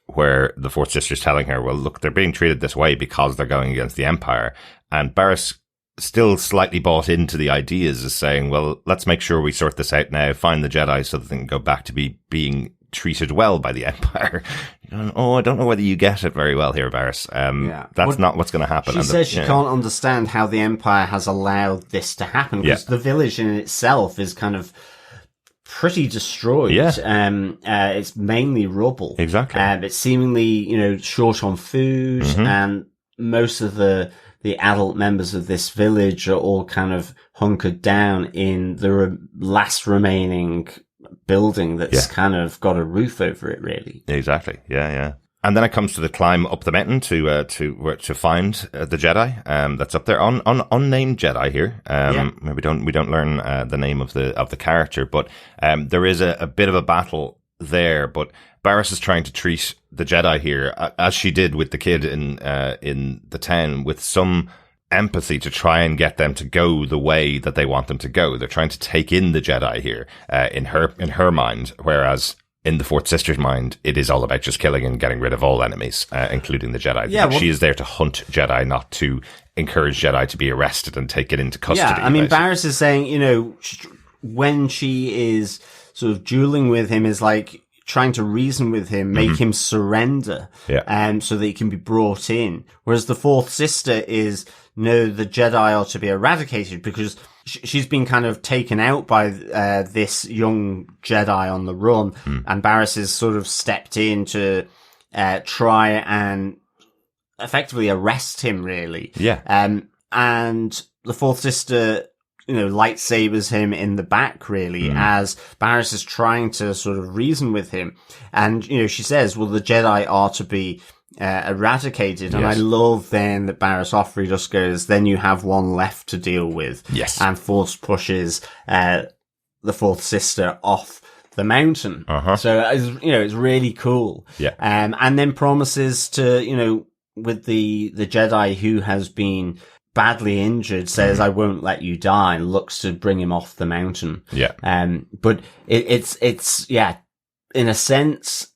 where the Fourth Sister's telling her, well, look, they're being treated this way because they're going against the Empire, and Barriss still slightly bought into the ideas, is saying, well, let's make sure we sort this out now, find the Jedi so that they can go back to being treated well by the Empire. I don't know whether you get it very well here, Barriss. That's not what's going to happen. She says she can't understand how the Empire has allowed this to happen, because the village in itself is kind of pretty destroyed. It's mainly rubble. Exactly. It's seemingly, short on food, and most of the adult members of this village are all kind of hunkered down in the last remaining building that's kind of got a roof over it, really. Exactly. Yeah. And then it comes to the climb up the mountain to find the Jedi that's up there, on unnamed Jedi here. We don't learn the name of the character, but there is a bit of a battle there. But Barriss is trying to treat the Jedi here, as she did with the kid in the town, with some empathy to try and get them to go the way that they want them to go. They're trying to take in the Jedi here, in her mind, whereas in the Fourth Sister's mind, it is all about just killing and getting rid of all enemies, including the Jedi. She is there to hunt Jedi, not to encourage Jedi to be arrested and taken into custody. Yeah, Barriss is saying, when she is sort of dueling with him, is like trying to reason with him, make him surrender, so that he can be brought in. Whereas the Fourth Sister is, no, the Jedi are to be eradicated, because she's been kind of taken out by this young Jedi on the run, and Barriss has sort of stepped in to try and effectively arrest him, really. Yeah. And the Fourth Sister lightsabers him in the back, really, as Barriss is trying to sort of reason with him. And, she says, well, the Jedi are to be eradicated. And I love then that Barriss Offrey just goes, then you have one left to deal with. Yes. And force pushes the fourth sister off the mountain. So, it's really cool. Yeah. And then promises to, with the Jedi who has been badly injured, says, I won't let you die, and looks to bring him off the mountain. Yeah. But it's in a sense,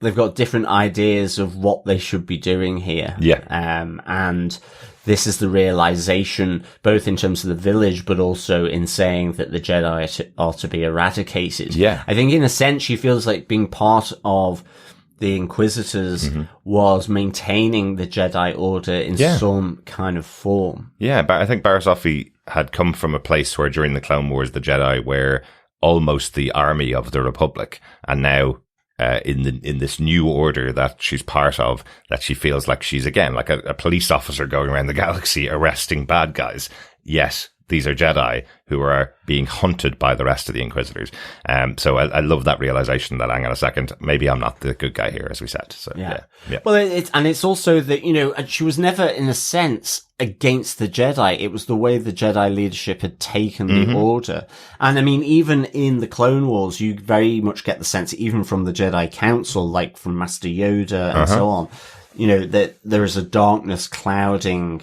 they've got different ideas of what they should be doing here. Yeah. And this is the realization, both in terms of the village, but also in saying that the Jedi are to be eradicated. Yeah. I think in a sense, she feels like being part of the Inquisitors was maintaining the Jedi Order in some kind of form. Yeah, but I think Barriss Offrey had come from a place where during the Clone Wars, the Jedi were almost the army of the Republic. And now, in this new order that she's part of, that she feels like she's, again, like a police officer going around the galaxy arresting bad guys. Yes, these are Jedi who are being hunted by the rest of the Inquisitors. So I love that realization that, hang on a second, maybe I'm not the good guy here, as we said. So, yeah. Well, it's also that, she was never, in a sense, against the Jedi. It was the way the Jedi leadership had taken the Order. And I mean, even in the Clone Wars, you very much get the sense, even from the Jedi Council, like from Master Yoda and so on, that there is a darkness clouding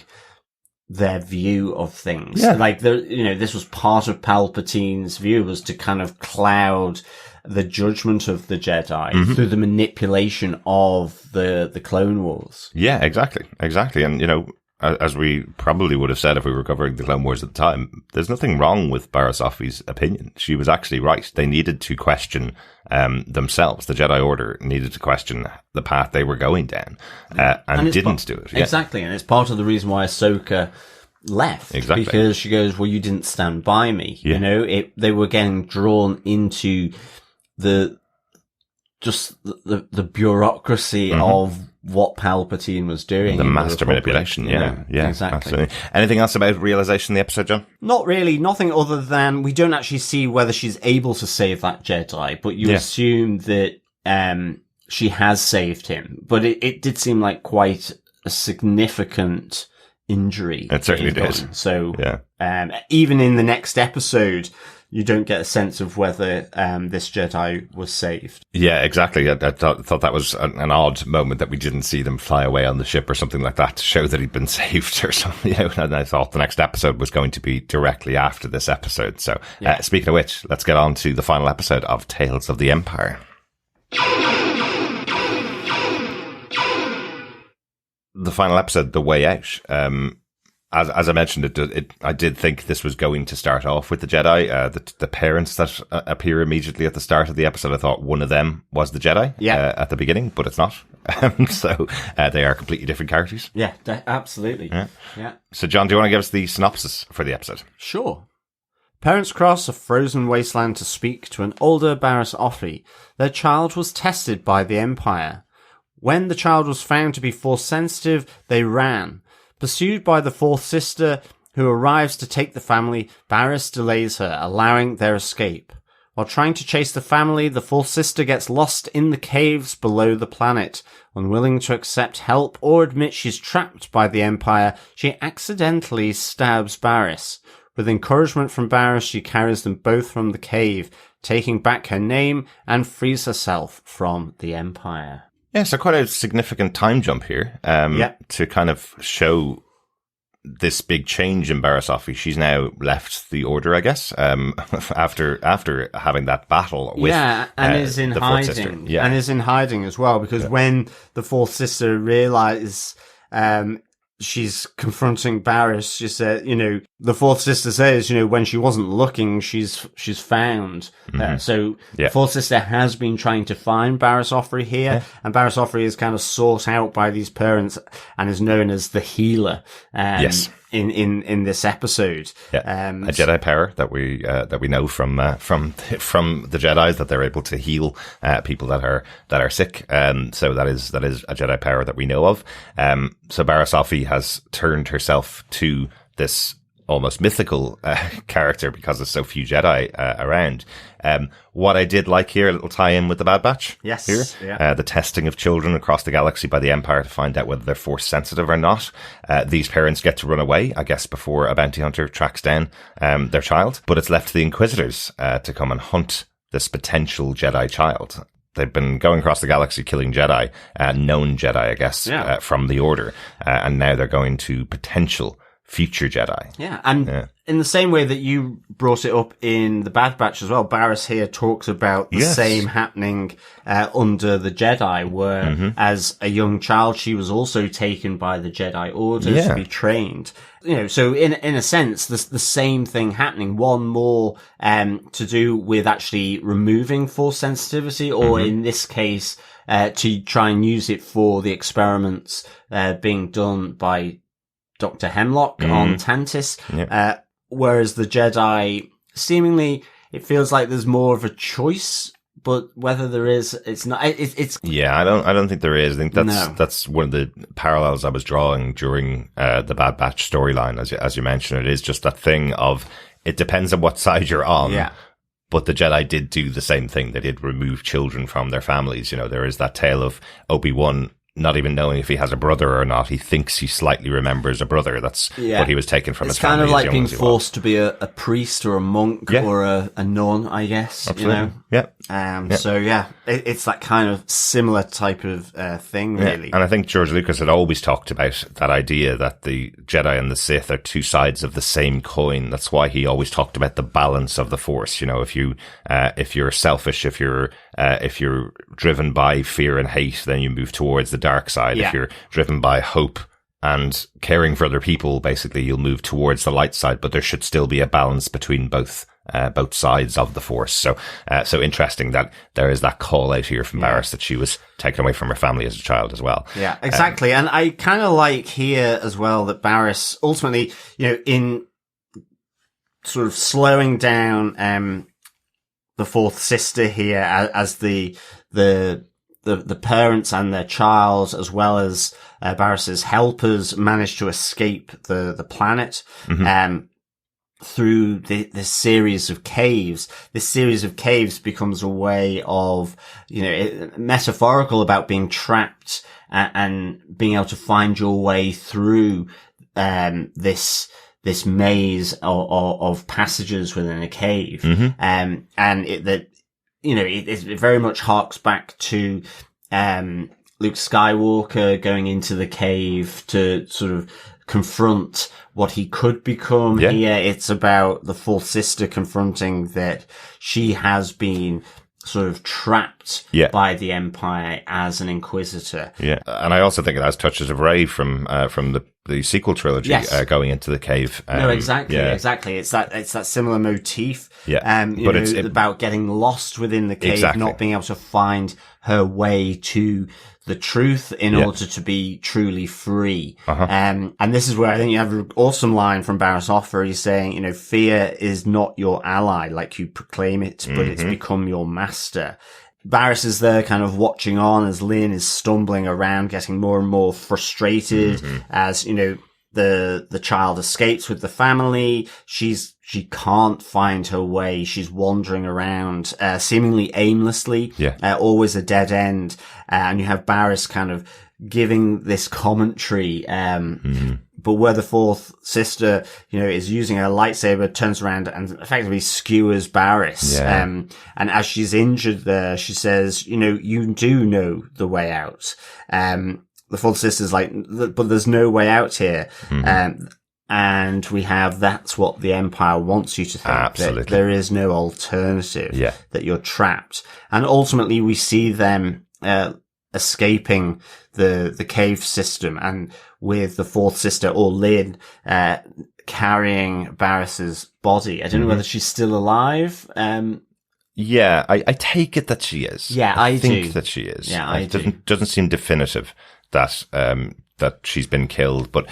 their view of things. Yeah. Like, this was part of Palpatine's view, was to kind of cloud the judgment of the Jedi through the manipulation of the Clone Wars. Yeah, exactly. And, as we probably would have said if we were covering the Clone Wars at the time, there's nothing wrong with Barriss Offrey's opinion. She was actually right. They needed to question themselves. The Jedi Order needed to question the path they were going down, and didn't do it. Yeah. Exactly, and it's part of the reason why Ahsoka left. Exactly. Because she goes, well, you didn't stand by me. Yeah. They were getting drawn into the bureaucracy of what Palpatine was doing. The master manipulation, yeah, exactly. Absolutely. Anything else about realization in the episode, John? Not really. Nothing other than we don't actually see whether she's able to save that Jedi, but you assume that she has saved him. But it did seem like quite a significant injury. It certainly did. So even in the next episode, you don't get a sense of whether this Jedi was saved. Yeah, exactly. I thought that was an odd moment that we didn't see them fly away on the ship or something like that to show that he'd been saved or something. And I thought the next episode was going to be directly after this episode. So speaking of which, let's get on to the final episode of Tales of the Empire. The final episode, The Way Out. As I mentioned, I did think this was going to start off with the Jedi. The parents that appear immediately at the start of the episode, I thought one of them was the Jedi at the beginning, but it's not. So they are completely different characters. Yeah, absolutely. Yeah. So, John, do you want to give us the synopsis for the episode? Sure. Parents cross a frozen wasteland to speak to an older Barriss Offrey. Their child was tested by the Empire. When the child was found to be Force-sensitive, they ran. Pursued by the fourth sister, who arrives to take the family, Barriss delays her, allowing their escape. While trying to chase the family, the fourth sister gets lost in the caves below the planet. Unwilling to accept help or admit she's trapped by the Empire, she accidentally stabs Barriss. With encouragement from Barriss, she carries them both from the cave, taking back her name and frees herself from the Empire. Yeah, so quite a significant time jump here to kind of show this big change in Barriss Offrey. She's now left the Order, I guess, after having that battle with and is in the hiding. fourth sister. Yeah. And is in hiding as well, because when the fourth sister realizes she's confronting Barriss, she said, the fourth sister says, when she wasn't looking, she's found. So the fourth sister has been trying to find Barriss Offrey here, and Barriss Offrey is kind of sought out by these parents and is known as the healer. In this episode, a Jedi power that we know from the Jedi's, that they're able to heal people that are sick. So that is a Jedi power that we know of. So Barriss Offrey has turned herself to this almost mythical character because there's so few Jedi around. What I did like here, a little tie-in with the Bad Batch. Yes. Here. Yeah. The testing of children across the galaxy by the Empire to find out whether they're force sensitive or not. These parents get to run away, I guess, before a bounty hunter tracks down their child. But it's left to the Inquisitors to come and hunt this potential Jedi child. They've been going across the galaxy killing Jedi, known Jedi, I guess, from the Order. And now they're going to potential future Jedi. Yeah, and in the same way that you brought it up in the Bad Batch as well, Barriss here talks about the same happening under the Jedi, where as a young child she was also taken by the Jedi Order to be trained. You know, so in a sense, the same thing happening. One more to do with actually removing force sensitivity, or in this case, to try and use it for the experiments being done by Dr. Hemlock on Tantis, whereas the Jedi, seemingly, it feels like there's more of a choice, but whether there is, it's not, it's... Yeah, I don't think there is. I think that's one of the parallels I was drawing during the Bad Batch storyline, as you mentioned. It is just that thing of, it depends on what side you're on. Yeah. But the Jedi did do the same thing. They did remove children from their families. You know, there is that tale of Obi-Wan not even knowing if he has a brother or not. He thinks he slightly remembers a brother. That's what he was taken from his family. It's kind of like being forced to be a priest or a monk or a nun, I guess. Absolutely. You know? So it's that kind of similar type of thing, really. And I think George Lucas had always talked about that idea that the Jedi and the Sith are two sides of the same coin. That's why he always talked about the balance of the Force. You know, if you're selfish, if you're driven by fear and hate, then you move towards the dark side. If you're driven by hope and caring for other people, basically you'll move towards the light side, but there should still be a balance between both sides of the Force. So interesting that there is that call out here from Barriss that she was taken away from her family as a child as well. Yeah, exactly. And I kind of like here as well that Barriss ultimately, you know, in sort of slowing down, the fourth sister here as the parents and their child, as well as Barriss's helpers, manage to escape the planet through this series of caves. This series of caves becomes a way of, you know, metaphorical about being trapped and being able to find your way through this maze of passages within a cave. And it very much harks back to Luke Skywalker going into the cave to sort of confront what he could become. Here it's about the fourth sister confronting that she has been sort of trapped by the Empire as an Inquisitor. And I also think it has touches of Rey from the sequel trilogy going into the cave. No, exactly. It's that similar motif. But it's about getting lost within the cave, not being able to find her way to the truth in order to be truly free. And this is where I think you have an awesome line from Barriss Offee. He's saying, you know, fear is not your ally like you proclaim it, but it's become your master. Barriss is there kind of watching on as Lynn is stumbling around, getting more and more frustrated as, you know, the child escapes with the family. She can't find her way. She's wandering around, seemingly aimlessly, always a dead end. And you have Barriss kind of giving this commentary, but where the fourth sister, you know, is using her lightsaber, turns around and effectively skewers Barriss. And as she's injured there, she says, you know, you do know the way out. The fourth sister's like, but there's no way out here. And we have, that's what the Empire wants you to think. Absolutely. That there is no alternative, that you're trapped. And ultimately we see them, escaping the cave system, and with the fourth sister, or Lynn, carrying Barriss's body. I don't know whether she's still alive. I take it that she is. I think that she is. It doesn't seem definitive that that she's been killed, but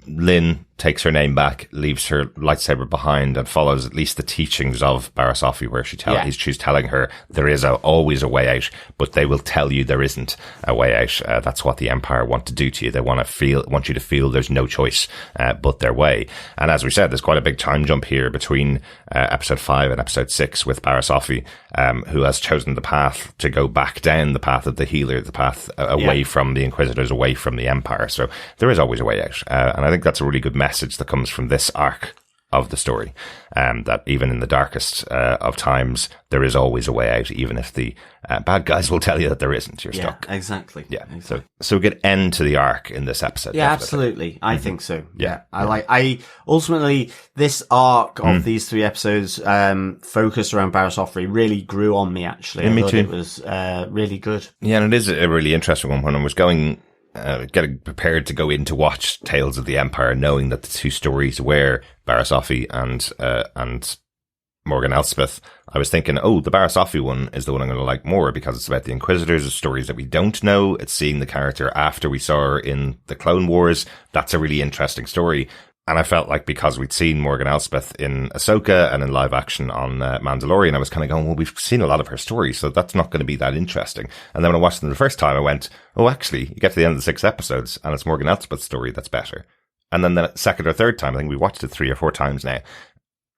Lynn takes her name back, leaves her lightsaber behind, and follows at least the teachings of Barriss Offee, where she's telling her there is always a way out, but they will tell you there isn't a way out. That's what the Empire want to do to you. They want you to feel there's no choice but their way. And as we said, there's quite a big time jump here between episode 5 and episode 6 with Barriss Offee, who has chosen the path to go back down the path of the healer, the path away from the Inquisitors, away from the Empire. So there is always a way out. And I think that's a really good message that comes from this arc of the story, that even in the darkest of times, there is always a way out, even if the bad guys will tell you that there isn't. You're stuck. Exactly. Yeah. Exactly. So we get end to the arc in this episode. Yeah, definitely. absolutely. I think so. Yeah. I ultimately, this arc of these 3 episodes, focused around Barriss Offee really grew on me, actually. Yeah, me thought too. It was, really good. Yeah, and it is a really interesting one. When I was getting prepared to go in to watch Tales of the Empire, knowing that the 2 stories were Barriss Offee and Morgan Elsbeth, I was thinking, the Barriss Offee one is the one I'm going to like more, because it's about the Inquisitors, the stories that we don't know. It's seeing the character after we saw her in the Clone Wars. That's a really interesting story. And I felt like because we'd seen Morgan Elsbeth in Ahsoka and in live action on Mandalorian, I was kind of going, well, we've seen a lot of her stories, so that's not going to be that interesting. And then when I watched them the first time, I went, actually, you get to the end of the 6 episodes and it's Morgan Elsbeth's story that's better. And then the second or third time, I think we watched it 3 or 4 times now.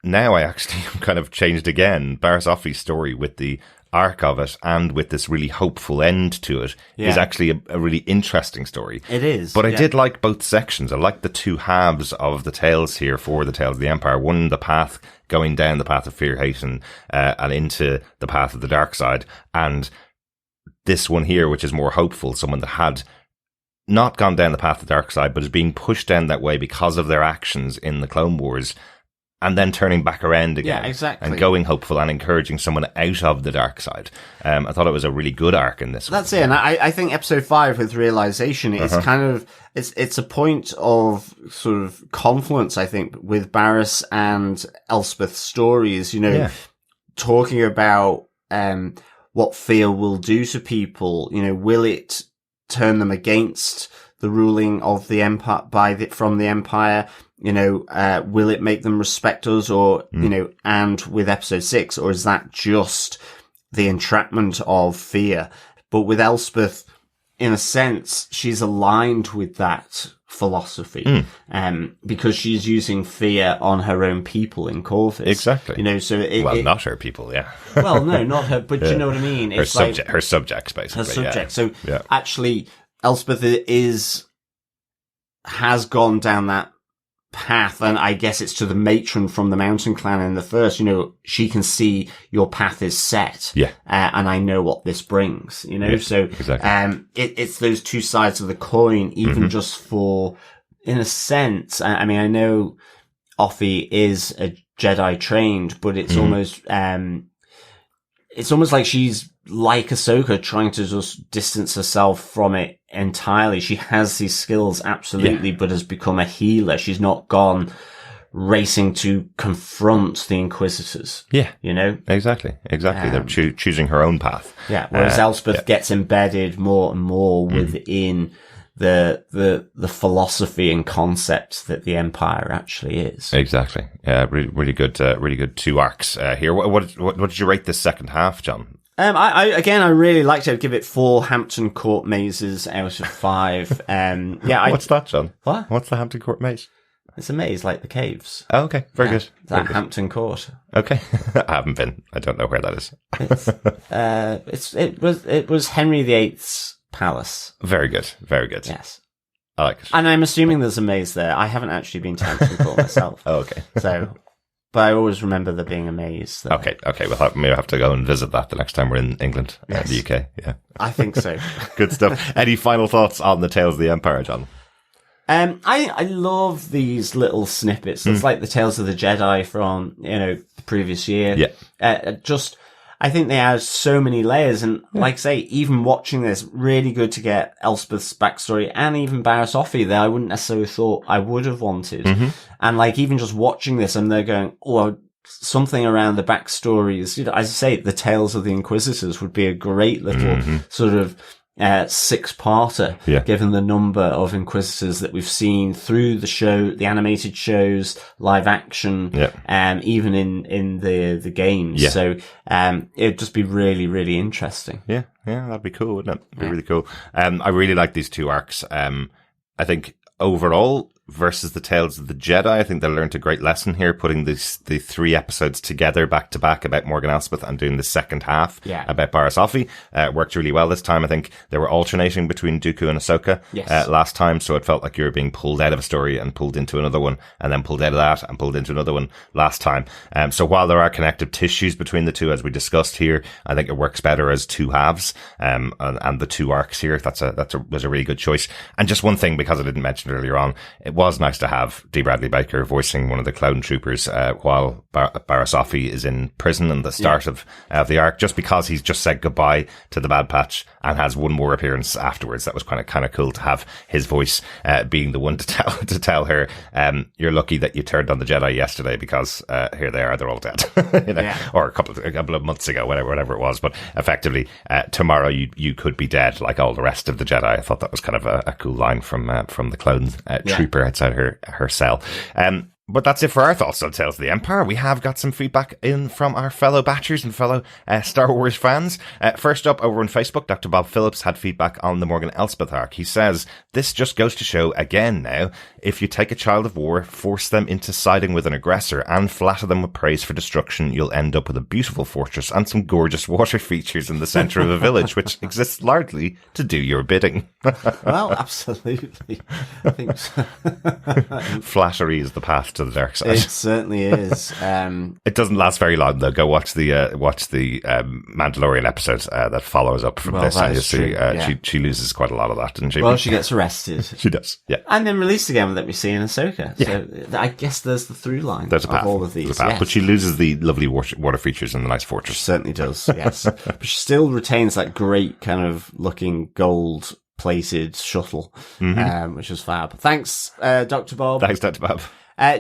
Now I actually kind of changed again. Barriss Offee's story with the arc of it and with this really hopeful end to it is actually a really interesting story. It is. But I did like both sections. I liked the 2 halves of the tales here for the Tales of the Empire. One, the path going down the path of fear, hate, and into the path of the dark side. And this one here, which is more hopeful, someone that had not gone down the path of the dark side, but is being pushed down that way because of their actions in the Clone Wars, and then turning back around again. Yeah, exactly. And going hopeful and encouraging someone out of the dark side. I thought it was a really good arc in this one. That's it. And I think episode 5 with Realization is kind of, it's a point of sort of confluence, I think, with Barriss and Elspeth's stories, talking about, what fear will do to people. Will it turn them against the ruling of the empire from the Empire? Will it make them respect us, or, and with episode 6, or is that just the entrapment of fear? But with Elspeth, in a sense, she's aligned with that philosophy, because she's using fear on her own people in Corvus. Exactly. Not her people, yeah. Well, no, not her, but you know what I mean? Her subjects, basically. Her subjects. Yeah. So, actually, Elspeth has gone down that path, and I guess it's to the matron from the Mountain Clan in the first, she can see your path is set. Yeah. And I know what this brings, so, exactly. It's those 2 sides of the coin, even just for, in a sense, I mean, I know Offee is a Jedi trained, but it's almost like she's like Ahsoka, trying to just distance herself from it entirely. She has these skills, absolutely, but has become a healer. She's not gone racing to confront the Inquisitors. Yeah. Exactly. They're choosing her own path. Yeah. Whereas Elspeth gets embedded more and more within the philosophy and concept that the Empire actually is. Exactly. Yeah. Really good 2 arcs here. What did you rate this second half, John? I really liked it. I'd give it 4 Hampton Court mazes out of 5. What's that, John? What? What's the Hampton Court maze? It's a maze like the caves. Oh, okay. Very good. Very good. Hampton Court. Okay. I haven't been. I don't know where that is. It was Henry VIII's palace. Very good. Very good. Yes. I like it. And I'm assuming there's a maze there. I haven't actually been to Hampton Court myself. Oh, okay. But I always remember there being a maze there. Okay. We'll have to go and visit that the next time we're in England, the UK. Yeah. I think so. Good stuff. Any final thoughts on the Tales of the Empire, John? I love these little snippets. It's like the Tales of the Jedi from, the previous year. Yeah. I think they add so many layers, and like I say, even watching this, really good to get Elspeth's backstory and even Barriss Offee that I wouldn't necessarily thought I would have wanted. And even just watching this, and they're going, something around the backstories, as I say, the Tales of the Inquisitors would be a great little sort of 6-parter, given the number of Inquisitors that we've seen through the show, the animated shows, live action, even in the games. Yeah. So, it'd just be really, really interesting. Yeah, that'd be cool, wouldn't it? It'd be really cool. I really like these 2 arcs. I think overall, versus the Tales of the Jedi, I think they learned a great lesson here, putting the 3 episodes together back to back about Morgan Elsbeth and doing the second half about Barriss Offee. Worked really well this time. I think they were alternating between Dooku and Ahsoka last time, so it felt like you were being pulled out of a story and pulled into another one, and then pulled out of that and pulled into another one last time. So while there are connective tissues between the 2, as we discussed here, I think it works better as 2 halves, and the 2 arcs here. Was a really good choice. And just one thing, because I didn't mention it earlier on, it was nice to have D. Bradley Baker voicing one of the clone troopers while Barriss Offee is in prison in the start of the arc, just because he's just said goodbye to the Bad Batch and has one more appearance afterwards. That was kind of cool to have his voice being the one to tell her, you're lucky that you turned on the Jedi yesterday, because here they are, they're all dead. Or a couple of months ago, whatever it was. But effectively, tomorrow you could be dead like all the rest of the Jedi. I thought that was kind of a cool line from the clone trooper outside her cell. But that's it for our thoughts on Tales of the Empire. We have got some feedback in from our fellow Batchers and fellow Star Wars fans. First up, over on Facebook, Dr. Bob Phillips had feedback on the Morgan Elsbeth arc. He says, this just goes to show again now, if you take a child of war, force them into siding with an aggressor, and flatter them with praise for destruction, you'll end up with a beautiful fortress and some gorgeous water features in the centre of a village, which exists largely to do your bidding. Well, absolutely. I think so. Flattery is the path to the dark side. It certainly is. It doesn't last very long, though. Go watch the Mandalorian episode that follows up from this, and you see she loses quite a lot of that, doesn't she? Well, she gets arrested. She does, yeah, and then released again that we see in Ahsoka. So I guess there's the through line of all of these. Yes. But she loses the lovely water features and the nice fortress. She certainly does. Yes, but she still retains that great kind of looking gold plated shuttle, which is fab. Thanks, Dr. Bob. Thanks, Dr. Bob.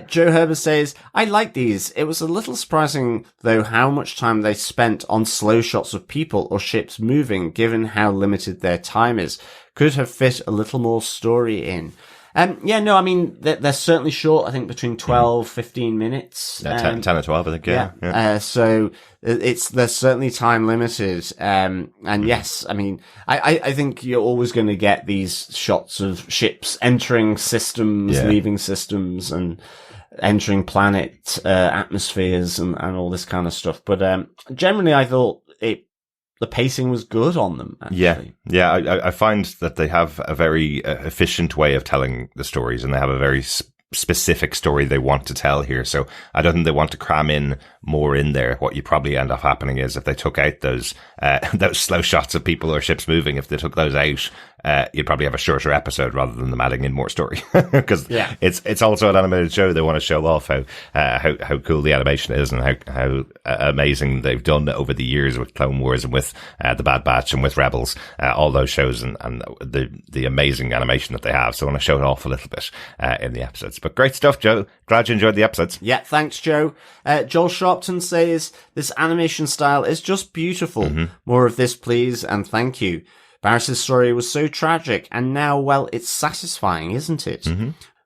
Joe Herbert says, I like these. It was a little surprising, though, how much time they spent on slow shots of people or ships moving, given how limited their time is. Could have fit a little more story in. I mean, they're certainly short, I think between 12, 15 minutes. 10 or 12, I think, yeah. So they're certainly time limited. And yes, I mean, I think you're always going to get these shots of ships entering systems, leaving systems, and entering planet atmospheres and all this kind of stuff. But generally, I thought the pacing was good on them, actually. Yeah. I find that they have a very efficient way of telling the stories, and they have a very specific story they want to tell here. So I don't think they want to cram in more in there. What you probably end up happening is if they took out those slow shots of people or ships moving, if they took those out, you'd probably have a shorter episode rather than them adding in more story. Because it's also an animated show. They want to show off how cool the animation is and how amazing they've done over the years with Clone Wars and with the Bad Batch and with Rebels, all those shows and the amazing animation that they have. So I want to show it off a little bit in the episodes. But great stuff, Joe. Glad you enjoyed the episodes. Yeah, thanks, Joe. Joel Sharpton says, this animation style is just beautiful. More of this, please, and thank you. Barriss's story was so tragic, and now, well, it's satisfying, isn't it?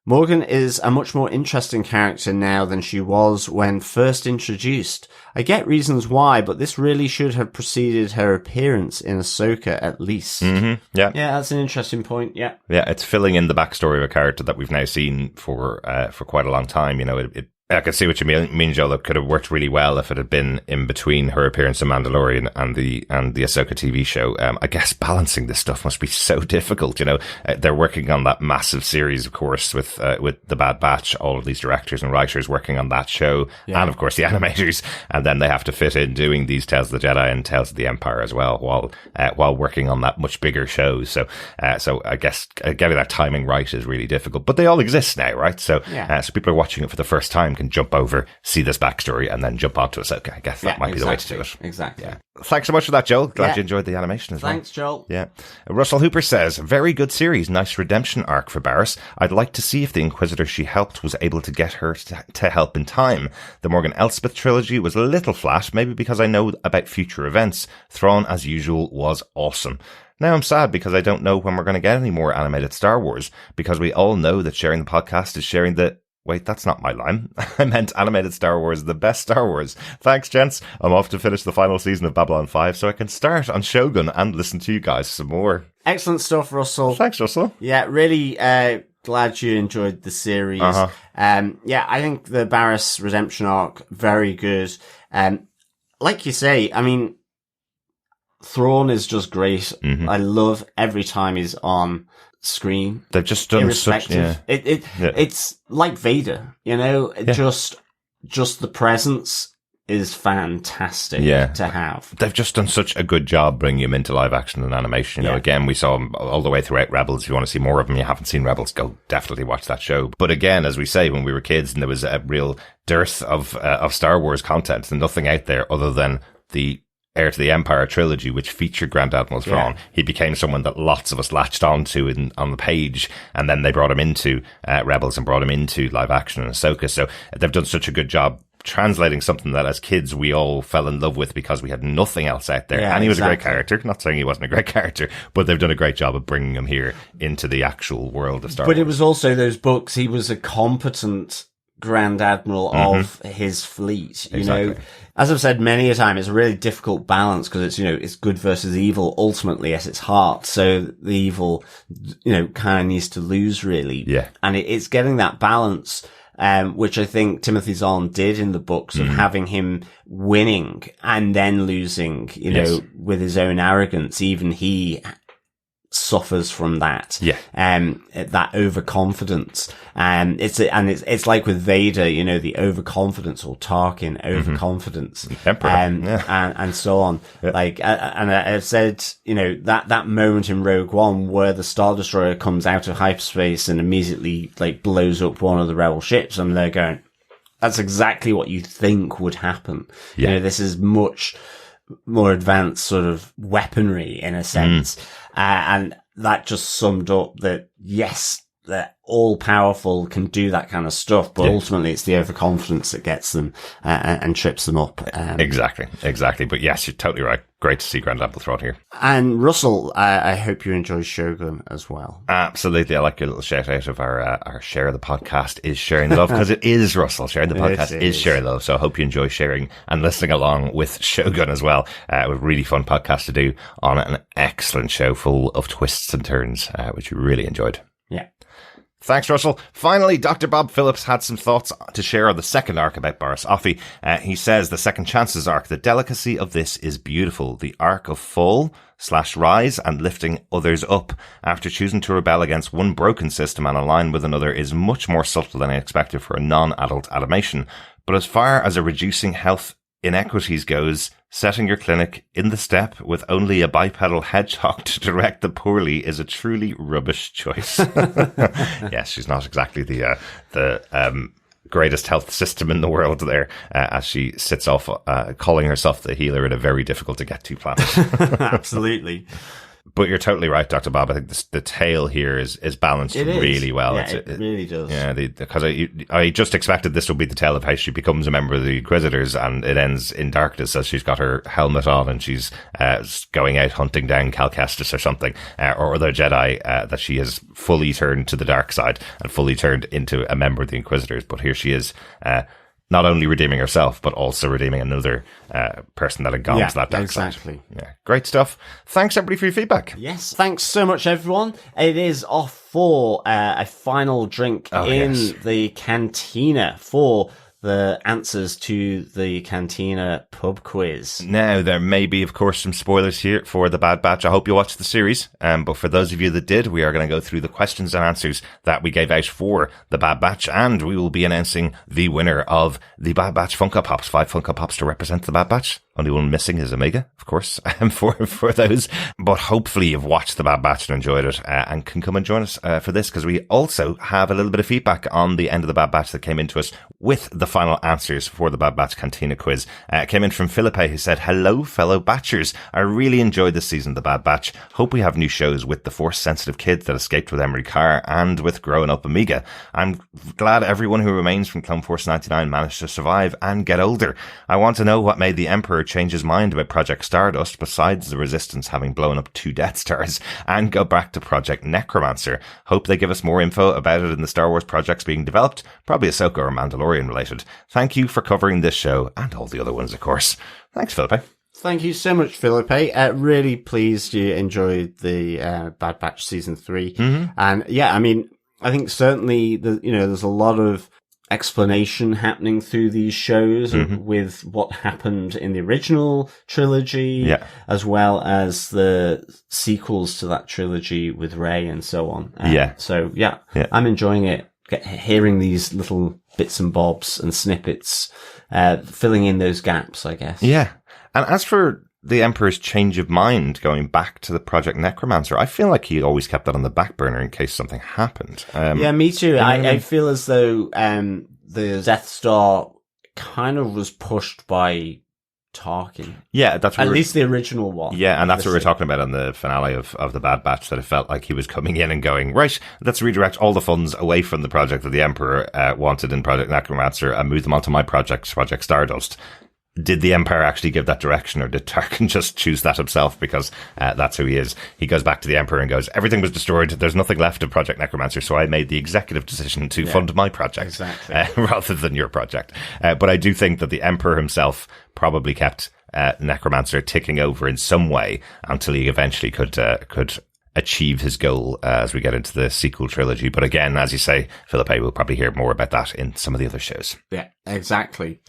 Morgan is a much more interesting character now than she was when first introduced. I get reasons why, but this really should have preceded her appearance in Ahsoka at least. Yeah, that's an interesting point. Yeah, it's filling in the backstory of a character that we've now seen for quite a long time. You know, I can see what you mean, Joel. It could have worked really well if it had been in between her appearance in Mandalorian and the Ahsoka TV show. I guess balancing this stuff must be so difficult. You know, they're working on that massive series, of course, with the Bad Batch. All of these directors and writers working on that show, and of course the animators, and then they have to fit in doing these Tales of the Jedi and Tales of the Empire as well, while working on that much bigger show. So I guess getting that timing right is really difficult. But they all exist now, right? So so people are watching it for the first time can jump over, see this backstory, and then jump onto Ahsoka. I guess that might be the way to do it. Exactly. Yeah. Thanks so much for that, Joel. Glad you enjoyed the animation as well. Thanks, Joel. Yeah. Russell Hooper says, very good series. Nice redemption arc for Barriss. I'd like to see if the Inquisitor she helped was able to get her to help in time. The Morgan Elsbeth trilogy was a little flat, maybe because I know about future events. Thrawn, as usual, was awesome. Now I'm sad because I don't know when we're going to get any more animated Star Wars, because we all know that sharing the podcast is sharing the... Wait, that's not my line. I meant animated Star Wars, the best Star Wars. Thanks, gents. I'm off to finish the final season of Babylon 5 so I can start on Shogun and listen to you guys some more. Excellent stuff, Russell. Thanks, Russell. Yeah, really glad you enjoyed the series. Yeah, I think the Barriss redemption arc, very good. Like you say, I mean, Thrawn is just great. I love every time he's on screen. They've just done irrespective. such... It's like Vader, you know? Just the presence is fantastic to have. They've just done such a good job bringing him into live action and animation. You know, again, we saw him all the way throughout Rebels. If you want to see more of him, you haven't seen Rebels, go definitely watch that show. But again, as we say, when we were kids and there was a real dearth of Star Wars content and nothing out there other than the Heir to the Empire trilogy, which featured Grand Admiral Thrawn, he became someone that lots of us latched onto on the page, and then they brought him into Rebels and brought him into live action and Ahsoka. So they've done such a good job translating something that as kids we all fell in love with because we had nothing else out there. And he was a great character. Not saying he wasn't a great character, but they've done a great job of bringing him here into the actual world of Star Wars. But it was also those books. He was a competent Grand Admiral of his fleet, you know. As I've said many a time, it's a really difficult balance because it's, you know, it's good versus evil ultimately at its heart. So the evil, you know, kind of needs to lose really. Yeah. And it's getting that balance, which I think Timothy Zahn did in the books of having him winning and then losing, you know, with his own arrogance. Even he suffers from that. That overconfidence. It's like with Vader, you know, the overconfidence, or Tarkin overconfidence. And so on. Like, and I've said, you know, that moment in Rogue One where the Star Destroyer comes out of hyperspace and immediately like blows up one of the rebel ships, and they're going, that's exactly what you think would happen. You know, this is much more advanced sort of weaponry in a sense. And that just summed up that, yes, they're all powerful, can do that kind of stuff, but ultimately it's the overconfidence that gets them and trips them up. Exactly. But yes, you're totally right. Great to see Grand Admiral Thrawn here. And Russell, I hope you enjoy Shogun as well. Absolutely. I like your little shout out of our share of the podcast is sharing love, because it is, Russell. Sharing the podcast is sharing love. So I hope you enjoy sharing and listening along with Shogun as well. A really fun podcast to do on an excellent show full of twists and turns, which we really enjoyed. Yeah. Thanks, Russell. Finally, Dr. Bob Phillips had some thoughts to share on the second arc about Barriss Offee. He says the Second Chances arc, the delicacy of this is beautiful. The arc of fall/rise and lifting others up after choosing to rebel against one broken system and align with another is much more subtle than I expected for a non-adult animation. But as far as a reducing health inequities goes, setting your clinic in the steppe with only a bipedal hedgehog to direct the poorly is a truly rubbish choice. Yes, she's not exactly the greatest health system in the world there, as she sits off calling herself the healer in a very difficult to get to planet. Absolutely. But you're totally right, Dr. Bob. I think the tale here is balanced really well. Yeah, it really does. Yeah, because I just expected this would be the tale of how she becomes a member of the Inquisitors, and it ends in darkness as she's got her helmet on and she's going out hunting down Cal Kestis or something, or other Jedi, that she has fully turned to the dark side and fully turned into a member of the Inquisitors. But here she is, not only redeeming herself, but also redeeming another person that had gone to that dark side. Yeah, great stuff. Thanks, everybody, for your feedback. Yes, thanks so much, everyone. It is off for a final drink the cantina for the answers to the Cantina pub quiz. Now, there may be, of course, some spoilers here for the Bad Batch. I hope you watched the series. But for those of you that did, we are going to go through the questions and answers that we gave out for the Bad Batch, and we will be announcing the winner of the Bad Batch Funko Pops. 5 Funko Pops to represent the Bad Batch. Only one missing is Omega, of course, for those. But hopefully you've watched the Bad Batch and enjoyed it, and can come and join us for this, because we also have a little bit of feedback on the end of the Bad Batch that came into us with the final answers for the Bad Batch Cantina quiz came in from Felipe, who said, "Hello, fellow Batchers. I really enjoyed this season of the Bad Batch. Hope we have new shows with the Force-sensitive kids that escaped with Emery Carr and with growing up Omega. I'm glad everyone who remains from Clone Force 99 managed to survive and get older. I want to know what made the Emperor change his mind about Project Stardust, besides the Resistance having blown up 2 Death Stars, and go back to Project Necromancer. Hope they give us more info about it in the Star Wars projects being developed, probably Ahsoka or Mandalorian related. Thank you for covering this show and all the other ones, of course." Thanks, Felipe. Thank you so much, Felipe. Really pleased you enjoyed the Bad Batch Season 3. And yeah, I mean, I think certainly there's a lot of explanation happening through these shows with what happened in the original trilogy, as well as the sequels to that trilogy with Rey and so on. So I'm enjoying it. Hearing these little bits and bobs and snippets, filling in those gaps, I guess. Yeah. And as for the Emperor's change of mind going back to the Project Necromancer, I feel like he always kept that on the back burner in case something happened. Yeah, me too. I feel as though the Death Star kind of was pushed by Tarkin. Yeah, that's what at least the original one. Yeah, and that's what we were talking about on the finale of the Bad Batch, that it felt like he was coming in and going, right, let's redirect all the funds away from the project that the Emperor wanted in Project Necromancer and move them onto my project, Project Stardust. Did the Empire actually give that direction, or did Tarkin just choose that himself because that's who he is? He goes back to the Emperor and goes, everything was destroyed, there's nothing left of Project Necromancer, so I made the executive decision to fund my project rather than your project. But I do think that the Emperor himself probably kept Necromancer ticking over in some way until he eventually could achieve his goal as we get into the sequel trilogy. But again, as you say, Felipe, we'll probably hear more about that in some of the other shows. Yeah, exactly.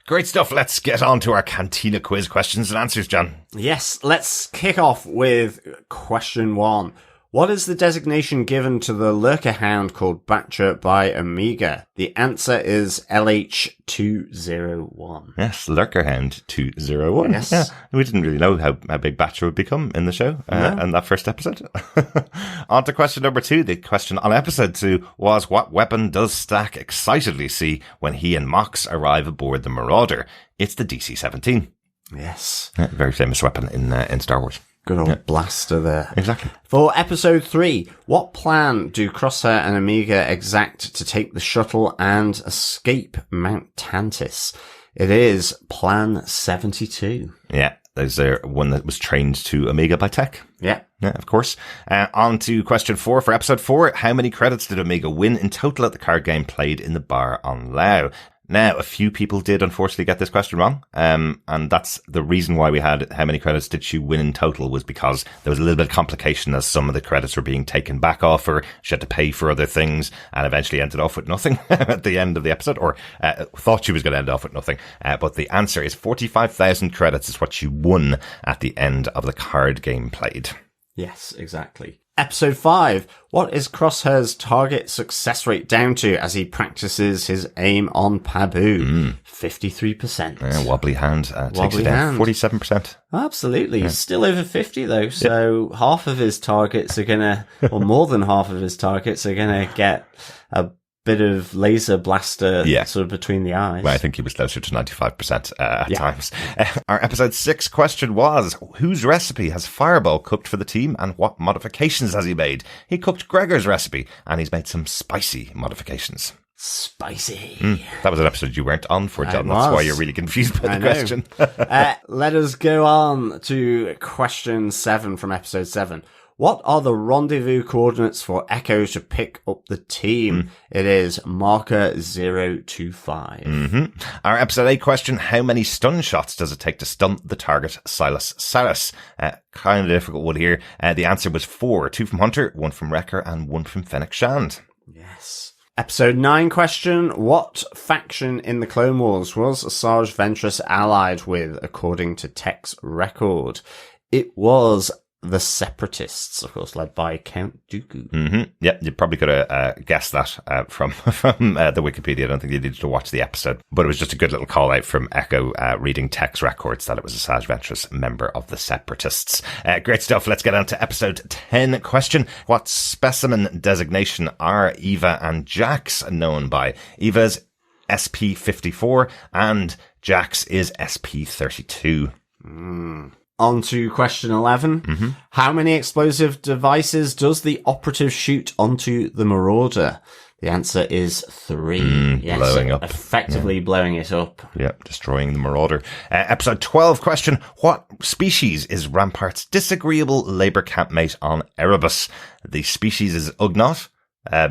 Great stuff. Let's get on to our Cantina Quiz questions and answers, John. Yes, let's kick off with question 1. What is the designation given to the lurker hound called Batcher by Omega? The answer is LH201. Yes, lurker hound 201. Yes. Yeah, we didn't really know how big Batcher would become in the show in that first episode. On to question number 2. The question on episode 2 was, what weapon does Stack excitedly see when he and Mox arrive aboard the Marauder? It's the DC-17. Yes. Yeah, very famous weapon in Star Wars. Good old blaster there. Exactly. For episode 3, what plan do Crosshair and Omega exact to take the shuttle and escape Mount Tantis? It is Plan 72. Yeah, there's one that was trained to Omega by Tech. Yeah. Yeah, of course. On to question 4 for episode 4. How many credits did Omega win in total at the card game played in the bar on Lao? Now, a few people did unfortunately get this question wrong. And that's the reason why we had how many credits did she win in total, was because there was a little bit of complication as some of the credits were being taken back off her. She had to pay for other things and eventually ended off with nothing at the end of the episode, or thought she was going to end off with nothing. But the answer is 45,000 credits is what she won at the end of the card game played. Yes, exactly. Episode 5. What is Crosshair's target success rate down to as he practices his aim on Pabu? 53%. Wobbly hand takes it down. 47%. Absolutely. Yeah. Still over 50 though. So half of his targets are going to, or more than half of his targets are going to get a bit of laser blaster sort of between the eyes. Well, I think he was closer to 95% at times. Our episode 6 question was, whose recipe has Fireball cooked for the team and what modifications has he made? He cooked Gregor's recipe and he's made some spicy modifications. Spicy. That was an episode you weren't on for, John. That's why you're really confused by the question. Let us go on to question 7 from episode 7. What are the rendezvous coordinates for Echo to pick up the team? It is marker 025. Our episode 8 question, how many stun shots does it take to stun the target Silas Saris? Kind of a difficult one here. The answer was 4. 2 from Hunter, 1 from Wrecker, and 1 from Fennec Shand. Yes. Episode 9 question, what faction in the Clone Wars was Asajj Ventress allied with, according to Tech's record? It was the Separatists, of course, led by Count Dooku. Yeah, you probably could have guessed that from the Wikipedia. I don't think you needed to watch the episode, but it was just a good little call out from Echo reading Tech's records that it was Asajj Ventress, member of the Separatists. Great stuff. Let's get on to episode 10 question. What specimen designation are Eva and Jax known by? Eva's SP54, and Jax is SP32. On to question 11. How many explosive devices does the operative shoot onto the Marauder? The answer is 3. Yes, blowing up. Effectively blowing it up. Yeah, destroying the Marauder. Episode 12 question. What species is Rampart's disagreeable labour campmate on Erebus? The species is Ugnaught.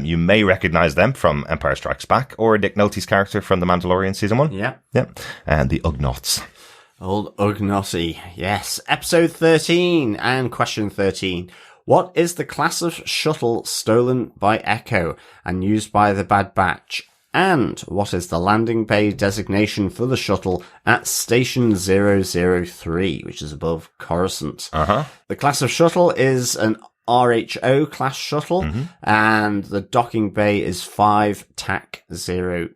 You may recognise them from Empire Strikes Back or Nick Nolte's character from The Mandalorian Season 1. Yeah. And the Ugnaughts. Old Ugnaughty. Yes. Episode 13 and question 13. What is the class of shuttle stolen by Echo and used by the Bad Batch? And what is the landing bay designation for the shuttle at Station 003, which is above Coruscant? The class of shuttle is an RHO class shuttle, and the docking bay is 5 TAC 02.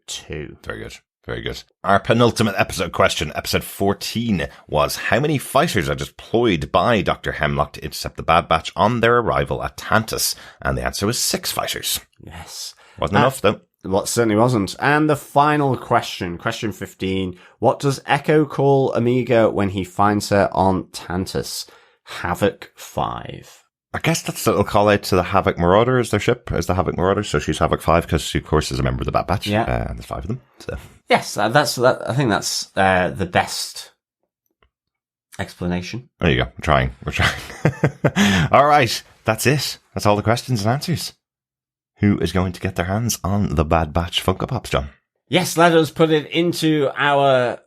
Very good. Very good. Our penultimate episode question, episode 14, was how many fighters are deployed by Dr. Hemlock to intercept the Bad Batch on their arrival at Tantus? And the answer was 6 fighters. Yes. Wasn't enough, though. Well, it certainly wasn't. And the final question, question 15. What does Echo call Omega when he finds her on Tantus? Havoc 5. I guess that's a little call out to the Havoc Marauder as their ship, as the Havoc Marauder. So she's Havoc 5 because she, of course, is a member of the Bad Batch. Yeah. And there's 5 of them. So. Yes, I think that's the best explanation. There you go. We're trying. All right. That's it. That's all the questions and answers. Who is going to get their hands on the Bad Batch Funko Pops, John? Yes, let us put it into our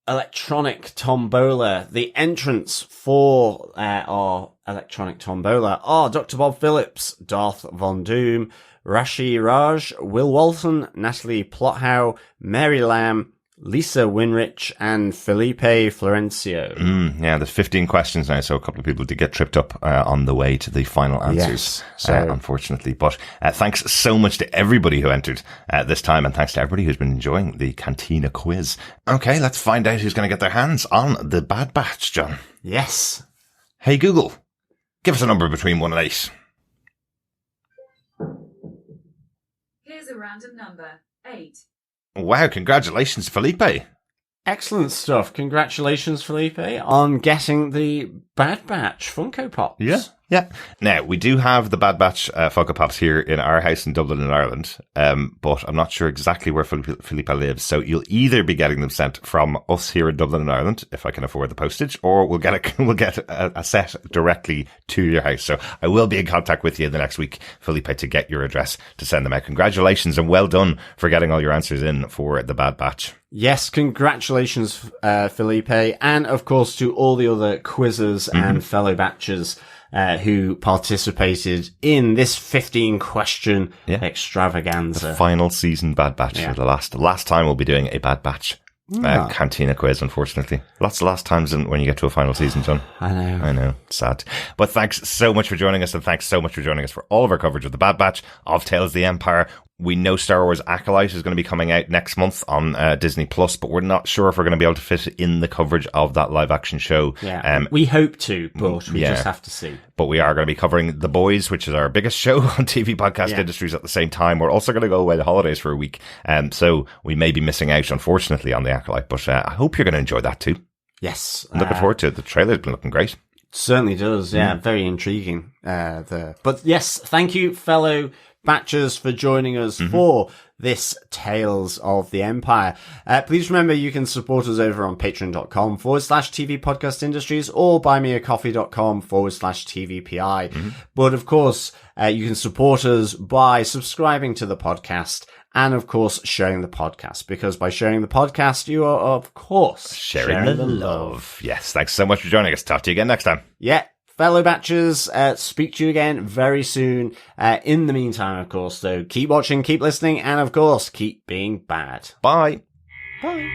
electronic tombola. The entrants for our electronic tombola are Dr. Bob Phillips, Darth Von Doom, Rashi Raj, Will Walton, Natalie Plothow, Mary Lamb, Lisa Winrich, and Felipe Florencio. Yeah, there's 15 questions now, so a couple of people did get tripped up on the way to the final answers, unfortunately. But thanks so much to everybody who entered this time, and thanks to everybody who's been enjoying the Cantina Quiz. Okay, let's find out who's going to get their hands on the Bad Batch, John. Yes. Hey, Google, give us a number between 1 and 8. Here's a random number, 8. Wow, congratulations, Felipe. Excellent stuff. Congratulations, Felipe, on getting the Bad Batch Funko Pops. Yeah. Now, we do have the Bad Batch Funko Pops here in our house in Dublin in Ireland, but I'm not sure exactly where Felipe lives, so you'll either be getting them sent from us here in Dublin in Ireland, if I can afford the postage, or we'll get a set directly to your house. So I will be in contact with you in the next week, Felipe, to get your address to send them out. Congratulations and well done for getting all your answers in for the Bad Batch. Yes, congratulations, Felipe, and of course to all the other quizzers and fellow batchers who participated in this 15-question extravaganza. The final season Bad Batch for the last time we'll be doing a Bad Batch Cantina Quiz, unfortunately. Lots of last times when you get to a final season, John. I know. Sad. But thanks so much for joining us, and thanks so much for joining us for all of our coverage of the Bad Batch, of Tales of the Empire. We know Star Wars Acolyte is going to be coming out next month on Disney Plus, but we're not sure if we're going to be able to fit it in the coverage of that live action show. Yeah, we hope to, but we just have to see. But we are going to be covering The Boys, which is our biggest show on TV podcast industries at the same time. We're also going to go away to holidays for a week. So we may be missing out, unfortunately, on the Acolyte, but I hope you're going to enjoy that too. Yes. I'm looking forward to it. The trailer's been looking great. Certainly does. Yeah, very intriguing there. But yes, thank you, fellow Batchers, for joining us for this Tales of the Empire. Please remember you can support us over on patreon.com/TV Podcast Industries or buymeacoffee.com/TVPI. But of course, you can support us by subscribing to the podcast and of course sharing the podcast, because by sharing the podcast, you are of course sharing the love. Yes, thanks so much for joining us. Talk to you again next time. Yeah. Fellow Batchers, speak to you again very soon. In the meantime, of course, though, keep watching, keep listening, and of course, keep being bad. Bye. Bye.